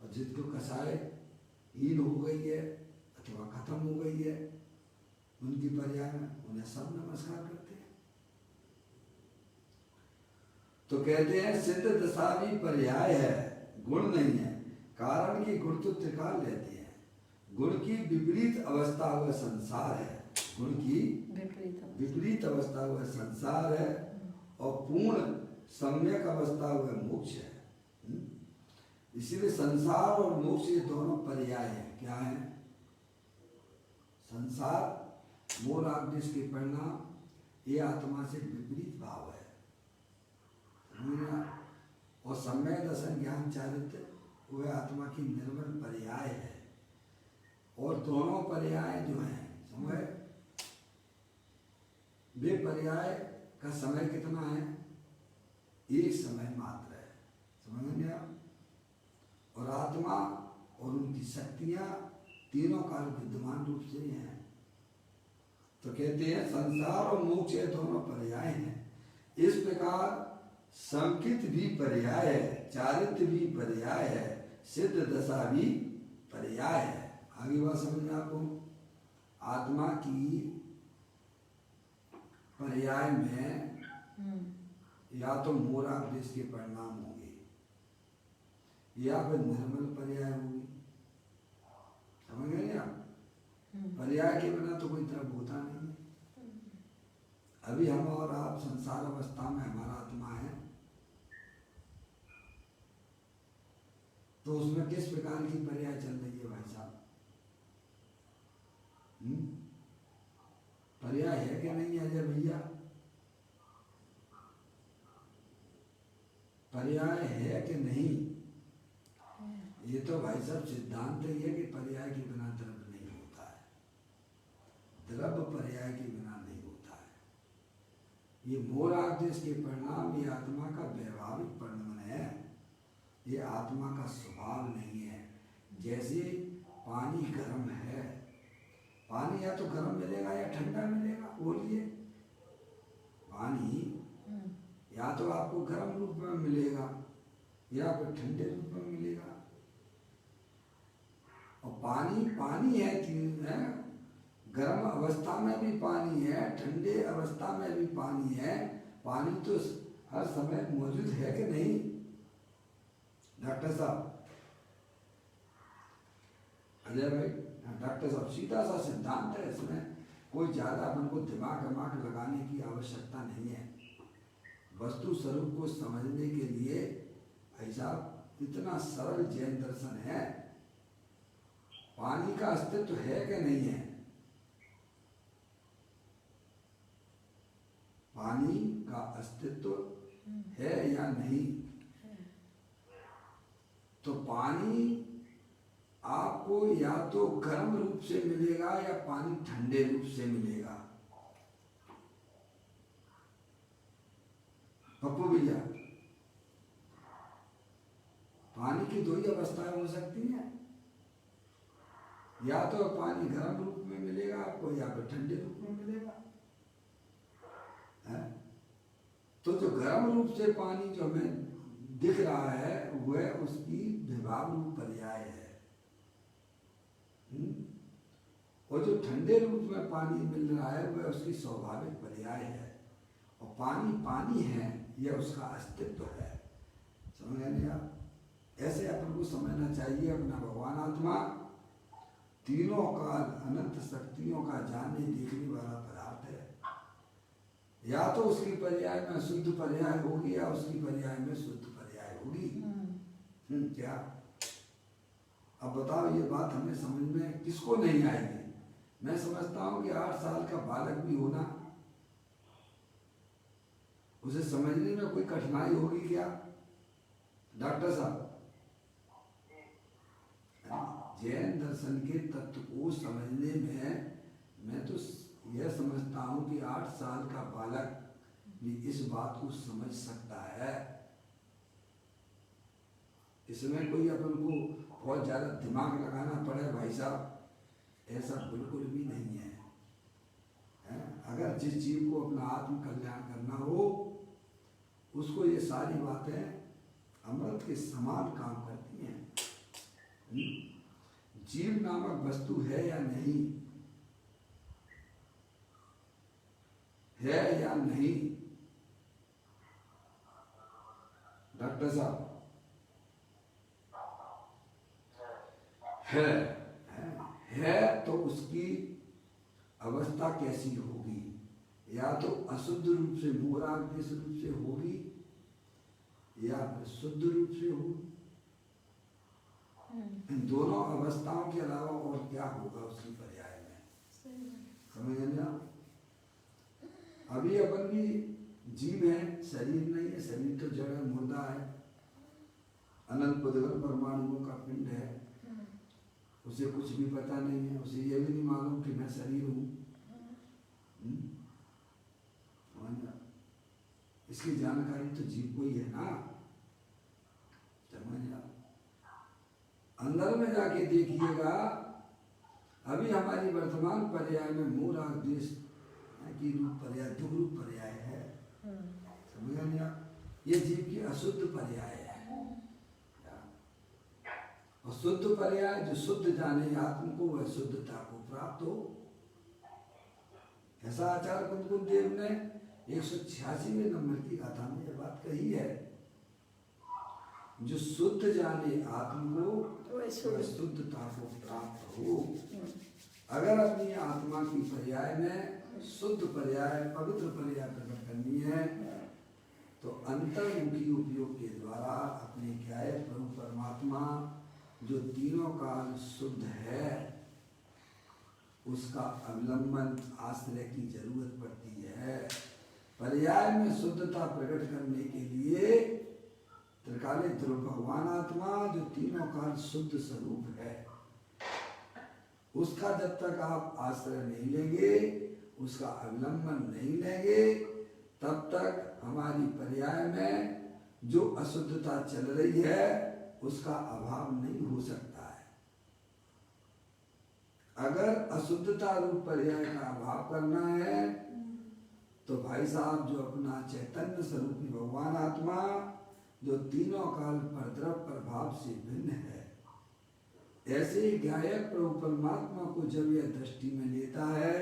A: और जिसको कसाय हीन हो गई है अथवा खत्म हो गई है, उनकी पर्याय में उन्हें सब नमस्कार करते हैं। तो कहते हैं सिद्ध दशा भी पर्याय है, गुण नहीं है। कारण की गुण तो त्रिकाल रहते हैं। गुण की विपरीत अवस्था हुआ संसार है, गुण की विपरीत अवस्था हुआ संसार है, और पूर्ण सम्यक अवस्था हुआ मोक्ष है। इसीलिए संसार और मोक्ष ये दोनों पर्याय हैं। क्या है? संसार मोर आदेश के परिणाम ये आत्मा से विपरीत भाव है, और सम्यक दर्शन ज्ञान चारित्र वह आत्मा की निर्मल पर्याय है। और दोनों पर्याय जो हैं समझ, वे पर्याय का समय कितना है? एक समय मात्र है, समझ गया? और आत्मा और उनकी शक्तियां तीनों काल विद्यमान रूप से ही हैं। तो कहते हैं संसार और मोक्ष ये दोनों पर्याय हैं। इस प्रकार संकित भी पर्याय है, चारित्र भी पर्याय है, सिद्ध दशा भी पर्याय है। आगे बात समझ में आपको? आत्मा की पर्याय में या तो मोरादेश के परिणाम होंगे या फिर निर्मल पर्याय होगी। समझ गए आप? पर्याय के बिना तो कोई तरफ होता नहीं है। अभी हम और आप संसार अवस्था में हमारा आत्मा है, तो उसमें किस प्रकार की पर्याय चल रही है भाई साहब? पर्याय है कि नहीं है अजय भैया? पर्याय है कि नहीं? ये तो भाई साहब सिद्धांत ही है कि पर्याय के बिना द्रव्य नहीं होता है, द्रव्य पर्याय के बिना नहीं होता है। ये मोरादेश के परिणाम ये आत्मा का वैभाविक परिणाम है, ये आत्मा का स्वभाव नहीं है। जैसे पानी गर्म है, पानी या तो गर्म मिलेगा या ठंडा मिलेगा, बोलिए? पानी या तो आपको गर्म रूप में मिलेगा या फिर ठंडे रूप में मिलेगा। और पानी पानी है कि गर्म अवस्था में भी पानी है, ठंडे अवस्था में भी पानी है। पानी तो हर समय मौजूद है कि नहीं डॉक्टर साहब? अजय भाई, डॉक्टर साहब, सीधा सा सिद्धांत है, इसमें कोई ज्यादा अपन को दिमाग लगाने की आवश्यकता नहीं है। वस्तु स्वरूप को समझने के लिए ऐसा इतना सरल जैन दर्शन है। पानी का अस्तित्व है कि नहीं है? पानी का अस्तित्व है या नहीं। तो पानी आपको या तो गर्म रूप से मिलेगा या पानी ठंडे रूप से मिलेगा। पप्पू भैया, पानी की दो ही अवस्थाएं हो सकती हैं, या तो पानी गर्म रूप में मिलेगा आपको या फिर ठंडे रूप में मिलेगा। है? तो जो गर्म रूप से पानी जो हमें दिख रहा है वह उसकी विभाव रूप पर्याय है। और जो ठंडे रूप में पानी मिल रहा है वह उसकी स्वाभाविक पर्याय है। और पानी पानी है, यह उसका अस्तित्व है। समझ गए आप? ऐसे अपन को समझना चाहिए अपना भगवान आत्मा तीनों काल अनंत शक्तियों का जानने देखने वाला पदार्थ है। या तो उसकी पर्याय में शुद्ध पर्याय होगी या उसकी पर्याय में शुद्ध पर्याय होगी। क्या अब बताओ, ये बात हमें समझ में किसको नहीं आएगी? मैं समझता हूं कि 8 साल का बालक भी होना, उसे समझने में कोई कठिनाई होगी क्या डॉक्टर साहब? जैन दर्शन के तत्व को समझने में मैं तो यह समझता हूं कि 8 साल का बालक भी इस बात को समझ सकता है। इसमें कोई अपन को बहुत ज्यादा दिमाग लगाना पड़े भाई साहब, ऐसा बिल्कुल भी नहीं है। अगर जिस जीव को अपना आत्म कल्याण करना हो उसको ये सारी बातें अमृत के समान काम करती हैं। जीव नामक वस्तु है या नहीं, है या नहीं डॉक्टर साहब? है तो उसकी अवस्था कैसी होगी? या तो अशुद्ध रूप से मूराग्देश रूप से होगी या फिर शुद्ध रूप से होगी। इन दोनों अवस्थाओं के अलावा और क्या होगा उसकी पर्याय में? समझ गए आप? अभी अपन भी जीव है, शरीर नहीं है। शरीर तो जड़ है, मुर्दा है, अनंत पुद्गल परमाणुओं का पिंड है। उसे कुछ भी पता नहीं है, उसे ये भी नहीं मालूम कि मैं शरीर हूँ। इसकी जानकारी तो जीव को ही है ना। समझ आप? अंदर में जाके देखिएगा, अभी हमारी वर्तमान पर्याय में मूराग्देश की रूप पर्याय, दुख रूप पर्याय है। समझ नहीं आप? ये जीव की अशुद्ध पर्याय है। और शुद्ध पर्याय जो शुद्ध जाने आत्म को, वह शुद्धता को प्राप्त हो। ऐसा आचार्य कुंदकुंद देव ने 186वें नंबर की गाथा में यह बात कही है। जो शुद्ध जाने आत्म को, वह शुद्धता को प्राप्त हो। अगर अपनी आत्मा की पर्याय में शुद्ध पर्याय, पवित्र पर्याय प्रकट करनी है तो अंतर्मुखी उपयोग के द्वारा अपने क्या है, प्रभु परमात्मा जो तीनों काल शुद्ध है उसका अवलंबन, आश्रय की जरूरत पड़ती है। पर्याय में शुद्धता प्रकट करने के लिए त्रिकाले ध्रुव भगवान आत्मा जो तीनों काल शुद्ध स्वरूप है, उसका जब तक आप आश्रय नहीं लेंगे, उसका अवलंबन नहीं लेंगे, तब तक हमारी पर्याय में जो अशुद्धता चल रही है उसका अभाव नहीं हो सकता है। अगर अशुद्धता रूप पर्याय का अभाव करना है तो भाई साहब जो अपना चैतन्य स्वरूपी भगवान आत्मा जो तीनों काल पर द्रव प्रभाव से भिन्न है, ऐसे ही गायक प्रभु परमात्मा को जब यह दृष्टि में लेता है,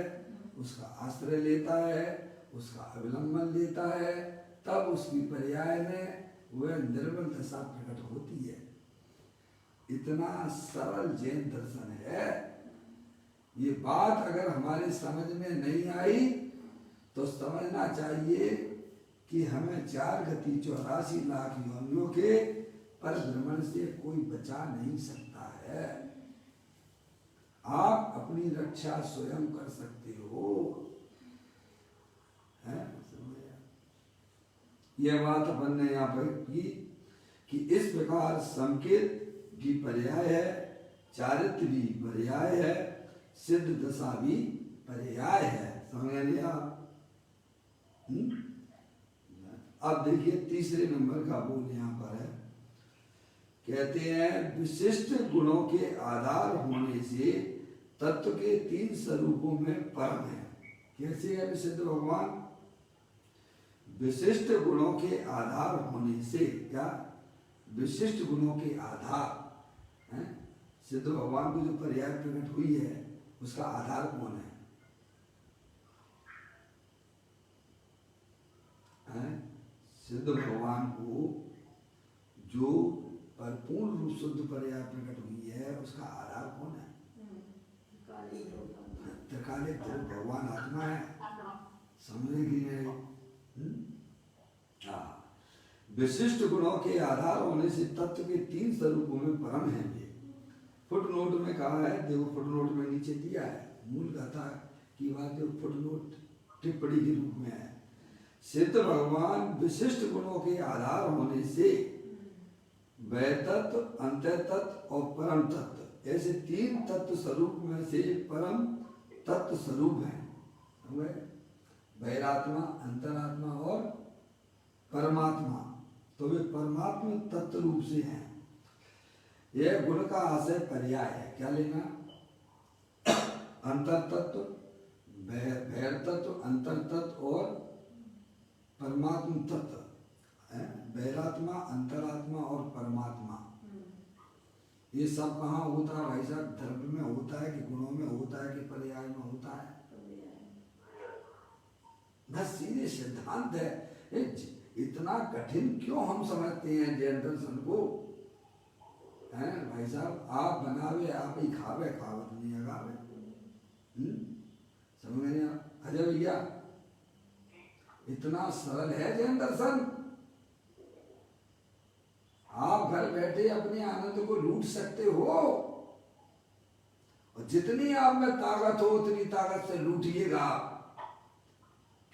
A: उसका आश्रय लेता है, उसका अवलंबन लेता है, तब उसकी पर्याय में वह निर्मल दशा प्रकट होती है। इतना सरल जैन दर्शन है। ये बात अगर हमारे समझ में नहीं आई तो समझना चाहिए कि हमें 4 गति 84 लाख योनियों के पर भ्रमण से कोई बचा नहीं सकता है। आप अपनी रक्षा स्वयं कर सकते हो। है? यह बात अपन ने यहाँ पर की कि इस प्रकार संकेत भी पर्याय है, चारित्र भी पर्याय है, सिद्ध दशा भी पर्याय है। समझ लिया? अब देखिए तीसरे नंबर का बोल यहाँ पर है, कहते हैं विशिष्ट गुणों के आधार होने से तत्व के 3 स्वरूपों में परम है। कैसे है विशिष्ट भगवान? विशिष्ट गुणों के आधार होने से, क्या विशिष्ट गुणों के आधार है? सिद्ध भगवान को जो पर्याय प्रकट हुई है उसका आधार कौन है? सिद्ध भगवान को जो परिपूर्ण रूप शुद्ध पर्याय प्रकट हुई है उसका आधार कौन है? त्रिकालिक भगवान आत्मा है। समझे कि नहीं? विशिष्ट गुणों के आधार होने से तत्व के 3 स्वरूपों में परम है। ये फुटनोट में कहा है, देखो फुटनोट में नीचे दिया है, मूल कथा की बात जो फुटनोट टिप्पणी के रूप में है। सिद्ध भगवान विशिष्ट गुणों के आधार होने से वै तत्व, अंतर तत्व और परम तत्व, ऐसे 3 तत्व स्वरूप में से परम तत्व स्वरूप है। वैरात्मा, अंतरात्मा और परमात्मा, तो वे परमात्मा तत्व रूप से हैं। यह गुण का आशय पर्याय है। क्या लेना? अंतर तत्व, भैर तत्व, अंतर तत्व और परमात्मा तत्व। वैरात्मा, अंतरात्मा और परमात्मा, ये सब कहाँ होता है भाई साहब? धर्म में होता है कि गुणों में होता है कि पर्याय में होता है? बस सीधे सिद्धांत है। इतना कठिन क्यों हम समझते हैं जैन दर्शन को? हैं भाई साहब, आप बनावे आप ही खावे, खावत नहीं अगावे। समझ में अजय भैया, इतना सरल है जैन दर्शन। आप घर बैठे अपने आनंद को लूट सकते हो, और जितनी आप में ताकत हो उतनी ताकत से लूटिएगा,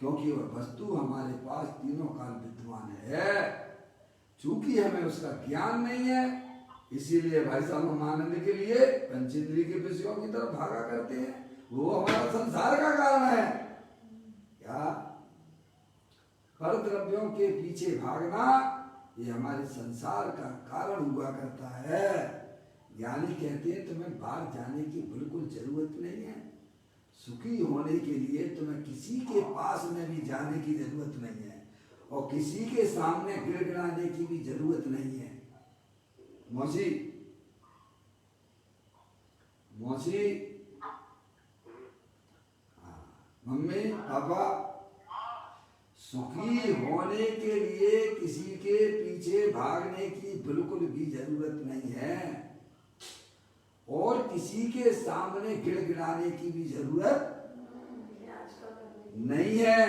A: क्योंकि वह वस्तु हमारे पास तीनों काल विद्यमान है। चूंकि हमें उसका ज्ञान नहीं है, इसीलिए भाई साहब हम आनंद के लिए पंचेंद्रिय के विषयों की तरफ भागा करते हैं। वो हमारा संसार का कारण है। क्या? पर द्रव्यों के पीछे भागना ये हमारे संसार का कारण हुआ करता है। ज्ञानी कहते हैं तुम्हें बाहर जाने की बिल्कुल जरूरत नहीं है। सुखी होने के लिए तुम्हें किसी के पास में भी जाने की जरूरत नहीं है, और किसी के सामने गिड़गिड़ाने की भी जरूरत नहीं है। मौसी, मौसी, मम्मी, पापा, सुखी होने के लिए किसी के पीछे भागने की बिल्कुल भी जरूरत नहीं है, और किसी के सामने गिड़गिड़ाने की भी जरूरत नहीं है।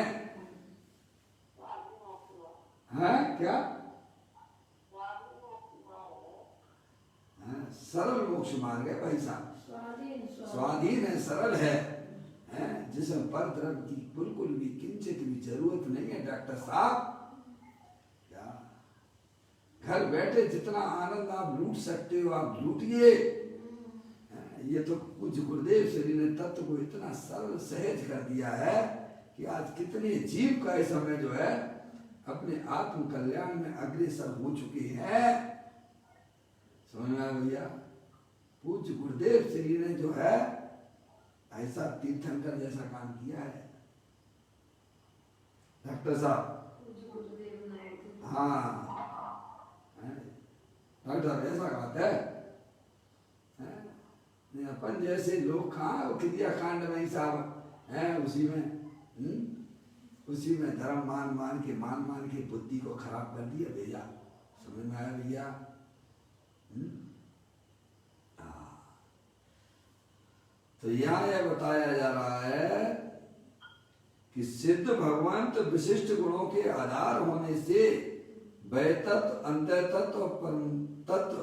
A: हैं क्या? सरल मोक्ष मार्ग है भाई साहब, स्वाधीन है, सरल है, जिसमें पर द्रव्य की बिल्कुल भी किंचित भी जरूरत नहीं है। डॉक्टर साहब, क्या घर बैठे जितना आनंद आप लूट सकते हो आप लूटिए। ये तो पूज्य गुरुदेव श्री ने तत्व को इतना सरल सहज कर दिया है कि आज कितने जीव का इस समय जो है अपने आत्म कल्याण में अग्रसर हो चुके हैं। समझ में आया भैया? पूज्य गुरुदेव श्री ने जो है ऐसा तीर्थंकर जैसा काम किया है। डॉक्टर साहब, हाँ डॉक्टर ऐसा बात है। अपन जैसे लोग कहाँ क्रिया कांड में साहब है, उसी में धर्म मान मान के बुद्धि को खराब कर दिया भैया। समझ में आया भैया? तो यहाँ यह बताया जा रहा है कि सिद्ध भगवान तो विशिष्ट गुणों के आधार होने से वै तत्व, अंतर तत्व और परम तत्व,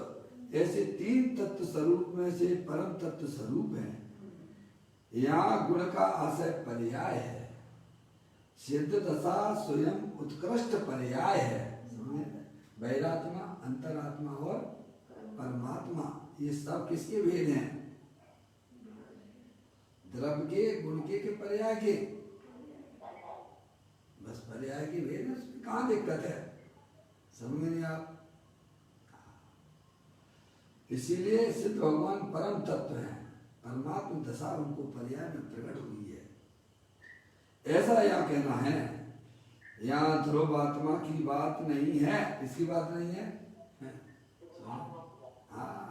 A: ऐसे 3 तत्व स्वरूप में से परम तत्व स्वरूप है। यहाँ गुण का आशय पर्याय है। सिद्ध दशा स्वयं उत्कृष्ट पर्याय है। वैरात्मा, अंतरात्मा और परमात्मा, ये सब किसके भेद हैं? द्रव्य के, गुण के पर्याय के, बस पर्याय के भेद है, उसमें कहाँ दिक्कत है? समझ नहीं आप? इसीलिए सिद्ध भगवान परम तत्व हैं, परमात्मा दशा उनको पर्याय में प्रकट हुई है, ऐसा यहाँ कहना है। यहाँ ध्रुव आत्मा की बात नहीं है, इसकी बात नहीं है, हाँ,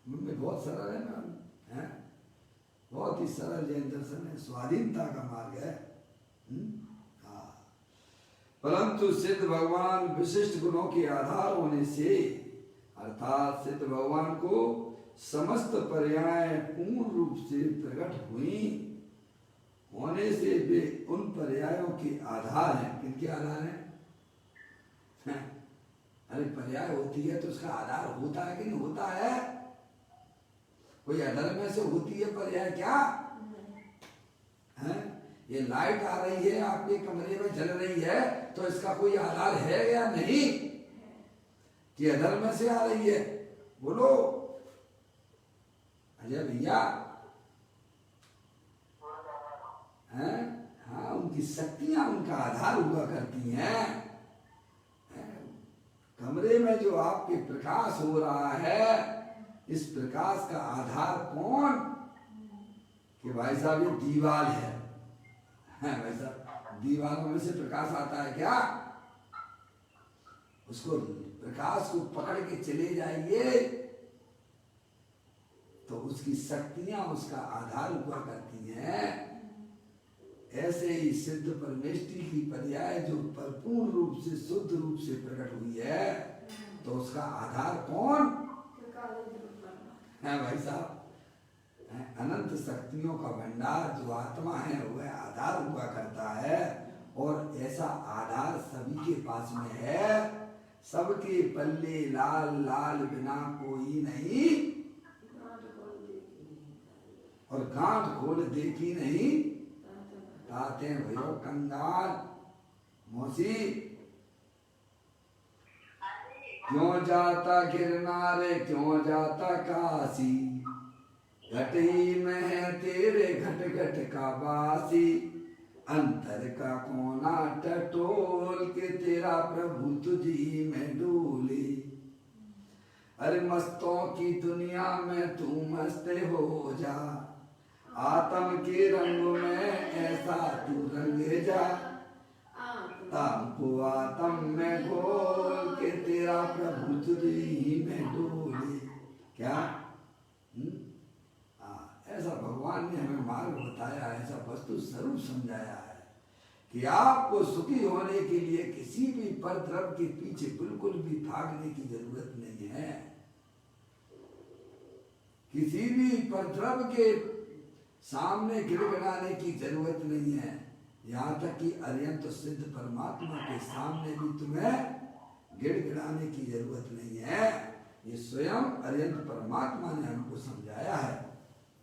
A: में बहुत सरल है ना, है बहुत ही सरल जैन दर्शन है, स्वाधीनता का मार्ग है। हाँ, परंतु सिद्ध भगवान विशिष्ट गुणों के आधार होने से, अर्थात सिद्ध भगवान को समस्त पर्याय पूर्ण रूप से प्रकट हुई होने से वे उन पर्यायों के आधार हैं। किनके आधार हैं? अरे पर्याय होती है तो उसका आधार होता है कि नहीं होता है? कोई अधर्म से होती है पर्याय क्या है? ये लाइट आ रही है आपके कमरे में जल रही है तो इसका कोई आधार है या नहीं कि अधर्म से आ रही है? बोलो अजय भैया। हैं? हाँ, उनकी शक्तियां उनका आधार हुआ करती हैं। कमरे में जो आपके प्रकाश हो रहा है, इस प्रकाश का आधार कौन? कि भाई साहब ये दीवार है, भाई साहब दीवारों में से प्रकाश आता है क्या? उसको प्रकाश को पकड़ के चले जाइए तो उसकी शक्तियां उसका आधार हुआ करती हैं। ऐसे ही सिद्ध परमेष्टि की पर्याय जो परिपूर्ण रूप से शुद्ध रूप से प्रकट हुई है तो उसका आधार कौन है? भाई साहब अनंत शक्तियों का भंडार जो आत्मा है वह आधार हुआ करता है, और ऐसा आधार सभी के पास में है। सबके पल्ले लाल लाल बिना कोई नहीं, और गांठ खोल देखी नहीं ताते भयो कंगाल। मौसी क्यों जाता गिरनारे, क्यों जाता काशी, घट ही में है तेरे घट घट का बासी। अंतर का कोना टटोल के तेरा प्रभु तुझी में डोले। अरे मस्तों की दुनिया में तू मस्त हो जा, आत्म के रंग में ऐसा तू रंगे जा। तामको आत्म में घोल के तेरा प्रभु तुझी में डोले। क्या ऐसा भगवान ने हमें मार्ग बताया, ऐसा वस्तु स्वरूप समझाया है कि आपको सुखी होने के लिए किसी भी परद्रव्य के पीछे बिल्कुल भी भागने की जरूरत नहीं है। किसी भी परद्रव्य के सामने गिड़गिड़ाने की जरूरत नहीं है। यहाँ तक कि अत्यंत सिद्ध परमात्मा के सामने भी तुम्हें गिड़गिड़ाने की जरूरत नहीं है। ये स्वयं अत्यंत परमात्मा ने हमको समझाया है।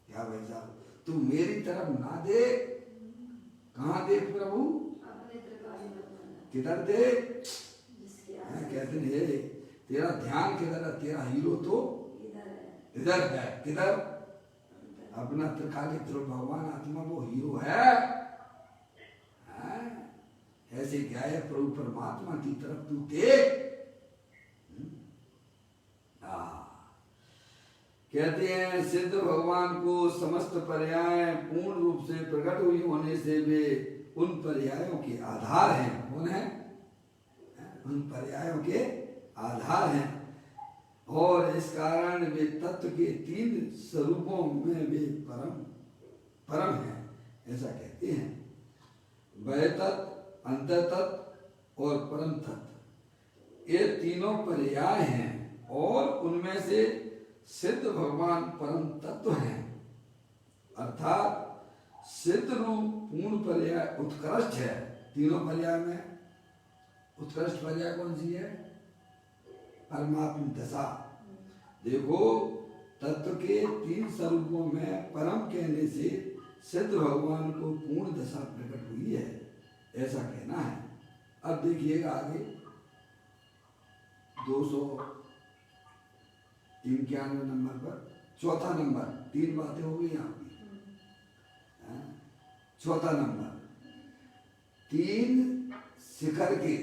A: क्या भाई साहब, तू मेरी तरफ ना देख, कहाँ देख प्रभु? किधर देख? कहते हैं तेरा ध्यान किधर है? तेरा हीरो तो इधर है। किधर? अपना त्रिकालिक भगवान आत्मा वो हीरो है। ऐसे क्या है? प्रभु परमात्मा की तरफ तू देख। कहते हैं सिद्ध भगवान को समस्त पर्याय पूर्ण रूप से प्रकट हुई होने से वे उन पर्यायों के आधार हैं। कौन है? उन पर्यायों के आधार हैं, और इस कारण वे तत्व के तीन स्वरूपों में वे परम हैं, ऐसा कहते हैं। वह तत्व, अंत तत्व और परम तत्व, ये तीनों पर्याय हैं, और उनमें से सिद्ध भगवान परम तत्व हैं। अर्थात सिद्ध रूप पूर्ण पर्याय उत्कृष्ट है। तीनों पर्याय में उत्कृष्ट पर्याय कौन सी है? परमात्म दशा। देखो तत्व के तीन स्वरूपों में परम कहने से सिद्ध भगवान को पूर्ण दशा प्रकट हुई है। ऐसा कहना है। अब देखिएगा आगे 291 नंबर पर, चौथा नंबर, 3 बातें हो गई आपकी। चौथा नंबर, 3 शिखर के,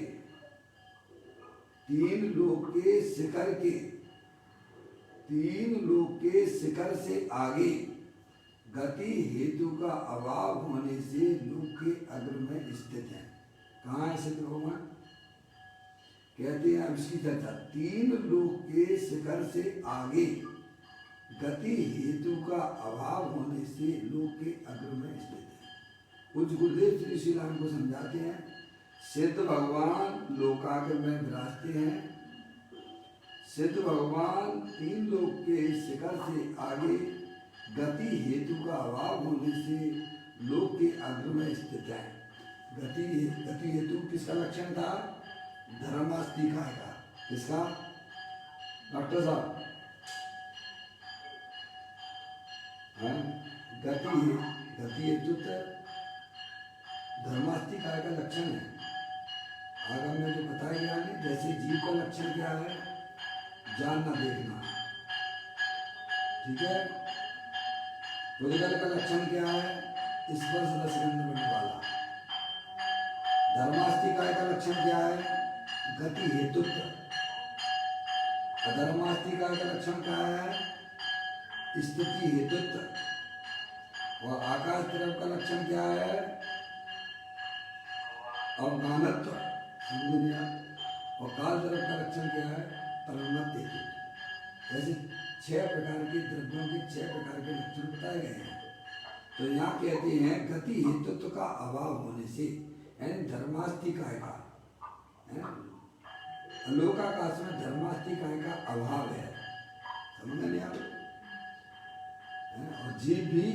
A: 3 लोक के शिखर के, 3 लोक के शिखर से आगे गति हेतु का अभाव होने से लोक के अग्र में स्थित है। कहाँ है सिद्ध भगवान? कहते हैं अब इसकी चर्चा, 3 लोक के शिखर से आगे गति हेतु का अभाव होने से लोक के अग्र में स्थित है। कुछ गुरुदेव श्री राम को समझाते हैं, सिद्ध भगवान लोकाग्र में विराजते हैं। सिद्ध भगवान 3 लोक के शिखर से आगे गति हेतु का अभाव होने से लोक के अग्र में स्थित है। गति हेतु किसका लक्षण था? धर्मास्तिका का। किसका? डॉक्टर साहब, गति हेतु धर्मास्तिका का लक्षण है। आगम में जो बताया गया है, जैसे जीव का लक्षण क्या है? जानना देखना, ठीक है। उदगल का लक्षण क्या है? स्पर्श रसगंध बनने वाला। धर्मास्तिकाय का लक्षण क्या है? गति हेतुत्व। अधर्मास्तिकाय का लक्षण क्या है? स्थिति हेतुत्व। और आकाश तरफ का लक्षण क्या है? अवगानत्व, समझ लिया। और काल तरफ का लक्षण क्या है? परमत हेतुत्व। ऐसे 6 प्रकार के द्रव्यों के 6 प्रकार के लक्षण बताए गए हैं। तो यहाँ कहते हैं गति हेतुत्व का अभाव होने से, यानी धर्मास्तिकाय का, लोकाकाश में धर्मास्तिकाय का अभाव है। समझ नहीं आप? और जीव भी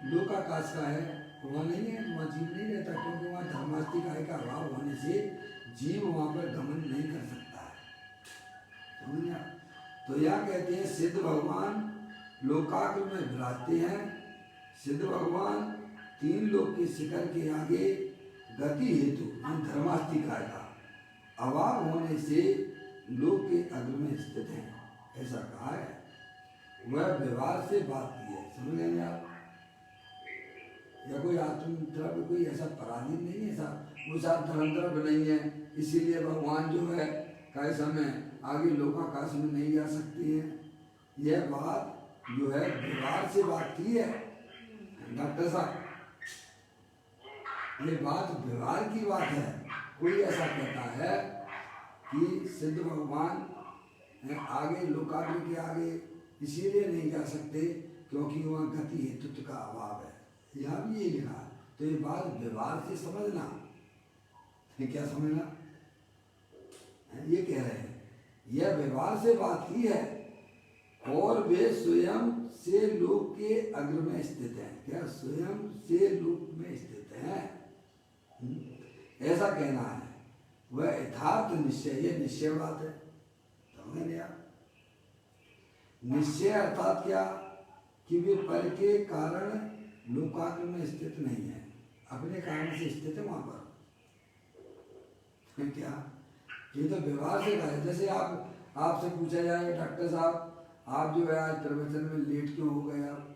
A: लोकाकाश का है, वहाँ नहीं है, वहाँ जीव नहीं रहता, क्योंकि वहाँ धर्मास्तिकाय का अभाव होने से जीव वहाँ पर गमन नहीं कर सकता है। समझ नहीं आप? तो यहाँ कहते हैं सिद्ध भगवान लोकाग्र में विराजते हैं। सिद्ध भगवान 3 लोक के शिखर के आगे गति हेतु धर्मास्तिकाय का अभाव होने से लोक के अग्र में स्थित है, ऐसा कहा है। वह व्यवहार से बात की है। समझ लेंगे आप? या कोई आत्मद्रव्य कोई ऐसा पराधीन नहीं है, वो साथ धर्मद्रव्य नहीं है, इसीलिए भगवान जो है कैसा में आगे लोकाकाश में नहीं जा सकती है। यह बात जो है व्यवहार से बात की है डॉक्टर साहब, ये बात व्यवहार की बात है। कोई ऐसा कहता है कि सिद्ध भगवान आगे लोकाग्र के आगे इसीलिए नहीं जा सकते क्योंकि वहाँ गति हेतुत्व का अभाव है। यहाँ भी ये लिखा, तो ये बात व्यवहार से समझना, क्या समझना? ये कह रहे हैं यह व्यवहार से बात की है और वे स्वयं से लोक के अग्र में स्थित हैं। क्या स्वयं से लोक में स्थित हैं, ऐसा कहना है। वह यथार्थ निश्चय, ये निश्चय बात है। समझ लिया? निश्चय अर्थात क्या? कि वे पर के कारण लोकाग्र में स्थित नहीं है, अपने कारण से स्थित है वहां पर। क्या? ये तो व्यवहार से कहा है। जैसे आपसे पूछा जाए डॉक्टर साहब आप जो है आज प्रवचन में लेट क्यों हो गए आप,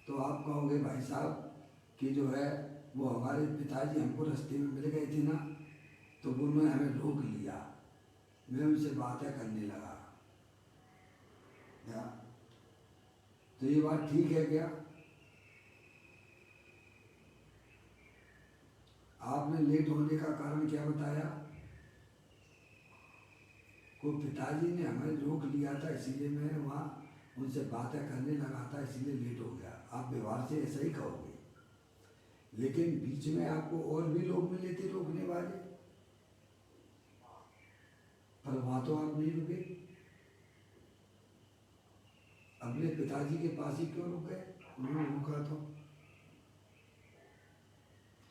A: तो आप कहोगे भाई साहब कि जो है वो हमारे पिताजी हमको रास्ते में मिल गए थे ना, तो उन्होंने हमें रोक लिया, मैं उनसे बातें करने लगा। क्या? तो ये बात ठीक है क्या? आपने लेट होने का कारण क्या बताया? को पिताजी ने हमें रोक लिया था, इसीलिए मैं वहाँ उनसे बातें करने लगा था, इसीलिए लेट हो गया। आप व्यवहार से ऐसा ही कहोगे, लेकिन बीच में आपको और भी लोग मिले थे रोकने वाले, पर वहाँ तो आप नहीं रुके। अपने पिताजी के पास ही क्यों रुक गए? उन्होंने रुका तो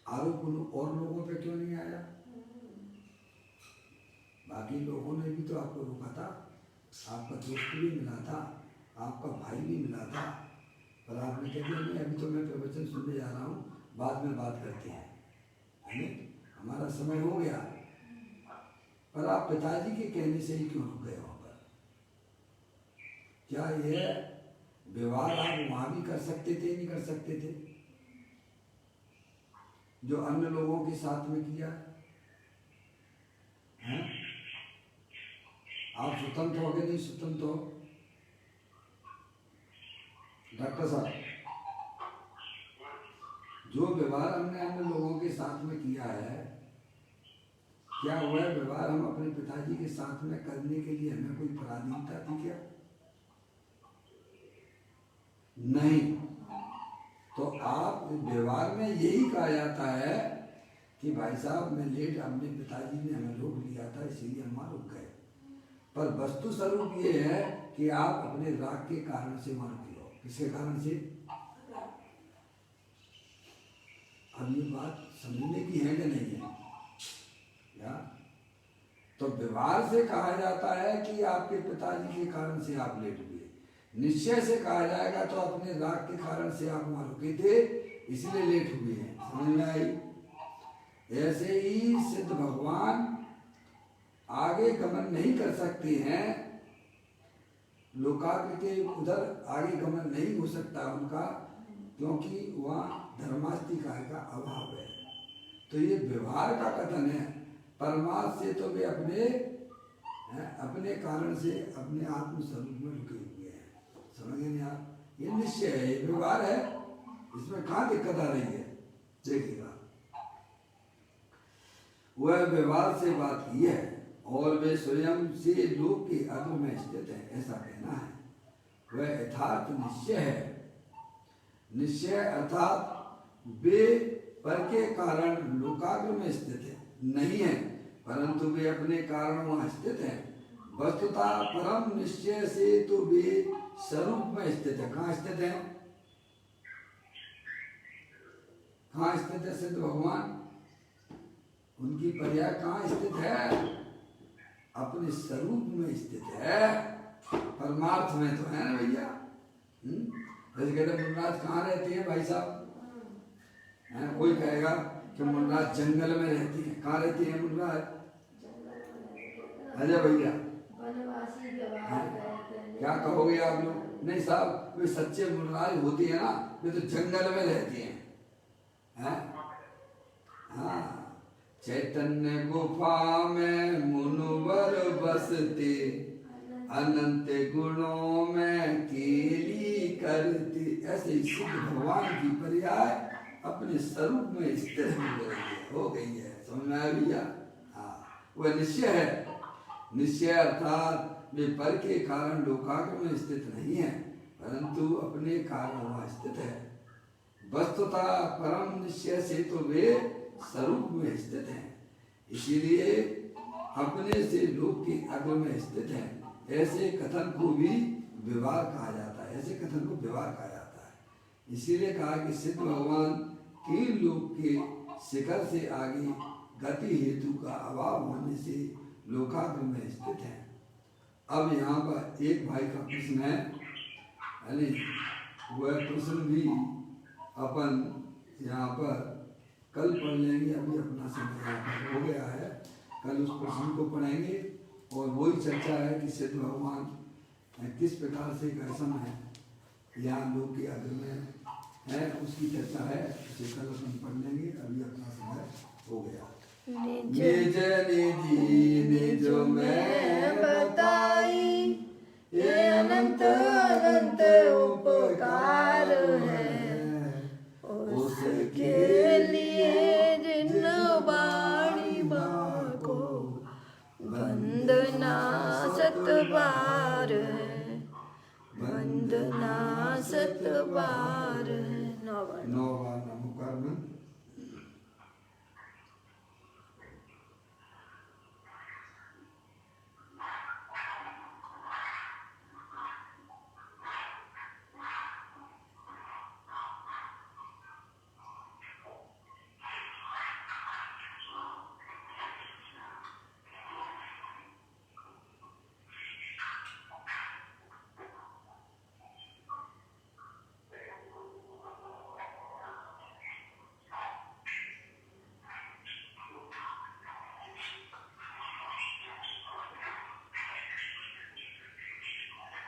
A: आरोप और लोगों पे क्यों नहीं आया? बाकी लोगों ने भी तो आपको रोका था, आपका दोस्त भी मिला था, आपका भाई भी मिला था, पर आपने कह दिया नहीं अभी तो मैं प्रवचन सुनने जा रहा हूँ, बाद में बात करते हैं, है ना? हमारा समय हो गया, पर आप पिताजी के कहने से ही क्यों रुक गए वहां पर? क्या यह व्यवहार आप वहां भी कर सकते थे, नहीं कर सकते थे, जो अन्य लोगों के साथ में किया है? आप स्वतंत्र हो गए, नहीं स्वतंत्र हो? डॉक्टर साहब, जो व्यवहार हमने अन्य लोगों के साथ में किया है, क्या वह व्यवहार हम अपने पिताजी के साथ में करने के लिए हमें कोई पराधीनता थी क्या? नहीं। तो आप व्यवहार में यही कहा जाता है कि भाई साहब मैं लेट, अपने पिताजी ने हमें रोक लिया था इसीलिए हम वहां रुक गए, पर वस्तु स्वरूप ये है कि आप अपने राग के कारण से वहां रुके हो। किसके कारण से? अब ये बात समझने की है कि नहीं है या? तो व्यवहार से कहा जाता है कि आपके पिताजी के कारण से आप लेट हुए। निश्चय से कहा जाएगा तो अपने राग के कारण से आप वहां रुके थे इसलिए लेट हुए हैं। समझ में आई? ऐसे ही सिद्ध भगवान आगे गमन नहीं कर सकते हैं, लोकाग्र के उधर आगे गमन नहीं हो सकता उनका, क्योंकि वहाँ धर्मास्तिकाय का अभाव है। तो ये व्यवहार का कथन है। परमार्थ से तो वे अपने कारण से अपने आत्म स्वरूप में रुके हुए हैं। समझे नहीं आप? ये निश्चय है, ये व्यवहार है, इसमें कहाँ दिक्कत आ रही है? देखिएगा, वह व्यवहार से बात की है और वे स्वयं से लोक के अग्र में स्थित है, ऐसा कहना है। वह यथार्थ निश्चय है। निश्चय अर्थात वे पर के कारण लोकाग्र में स्थित है नहीं है, परंतु वे अपने कारण वहां स्थित हैं। वस्तुतः परम निश्चय से तो वे स्वरूप में स्थित है। कहाँ स्थित है? कहाँ स्थित है सिद्ध भगवान? उनकी पर्याय कहाँ स्थित है? अपने स्वरूप में स्थित है। परमार्थ में तो है ना भैया। जैसे कहते मुन्नाथ कहाँ रहती है भाई साहब? कोई कहेगा कि मुन्नाथ जंगल में रहती है। कहाँ रहती है मुन्नाथ? अजय भैया क्या कहोगे आप लोग? नहीं साहब, वे सच्चे मुन्नाथ होती है ना, वे तो जंगल में रहती हैं। हाँ, चैतन्य गुफा में मुनुवर बसते, अनंत गुणों में केली करते। ऐसे ही सिद्ध भगवान की पर्याय अपने स्वरूप में स्थिर हो गई है। समझ में आया भैया? हाँ, वह निश्चय है। निश्चय अर्थात वे पर के कारण लोकाग्र में स्थित नहीं है, परंतु अपने कारण वहाँ स्थित है। वस्तुतः परम निश्चय से तो वे स्वरूप में स्थित हैं, इसीलिए अपने से लोक के अग्र में स्थित हैं। ऐसे कथन को भी व्यवहार कहा जाता है। ऐसे कथन को व्यवहार कहा जाता है। इसीलिए कहा कि सिद्ध भगवान तीन लोक के शिखर से आगे गति हेतु का अभाव होने से लोकाग्र में स्थित है। अब यहाँ पर एक भाई का प्रश्न है, वह प्रश्न भी अपन यहाँ पर कल पढ़ लेंगे। अभी अपना समय यहाँ पर हो गया है, कल उस प्रश्न को पढ़ेंगे और वही चर्चा है कि सिद्ध भगवान किस प्रकार से कैसन है, यहाँ लोग के अग्र में है, उसकी चर्चा है। उसे कल अपन पढ़ लेंगे। अभी अपना समय हो गया। निज निधि निज में बताई, ये अनंत अनंत उपकार है, उसके लिए जिन बाणी को वंदना सत बार है, वंदना सत बार है। 9 बार नमोकार में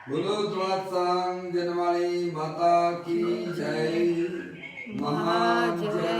A: बोलो द्वादशांग जनवाणी माता की जय।
B: महाजय।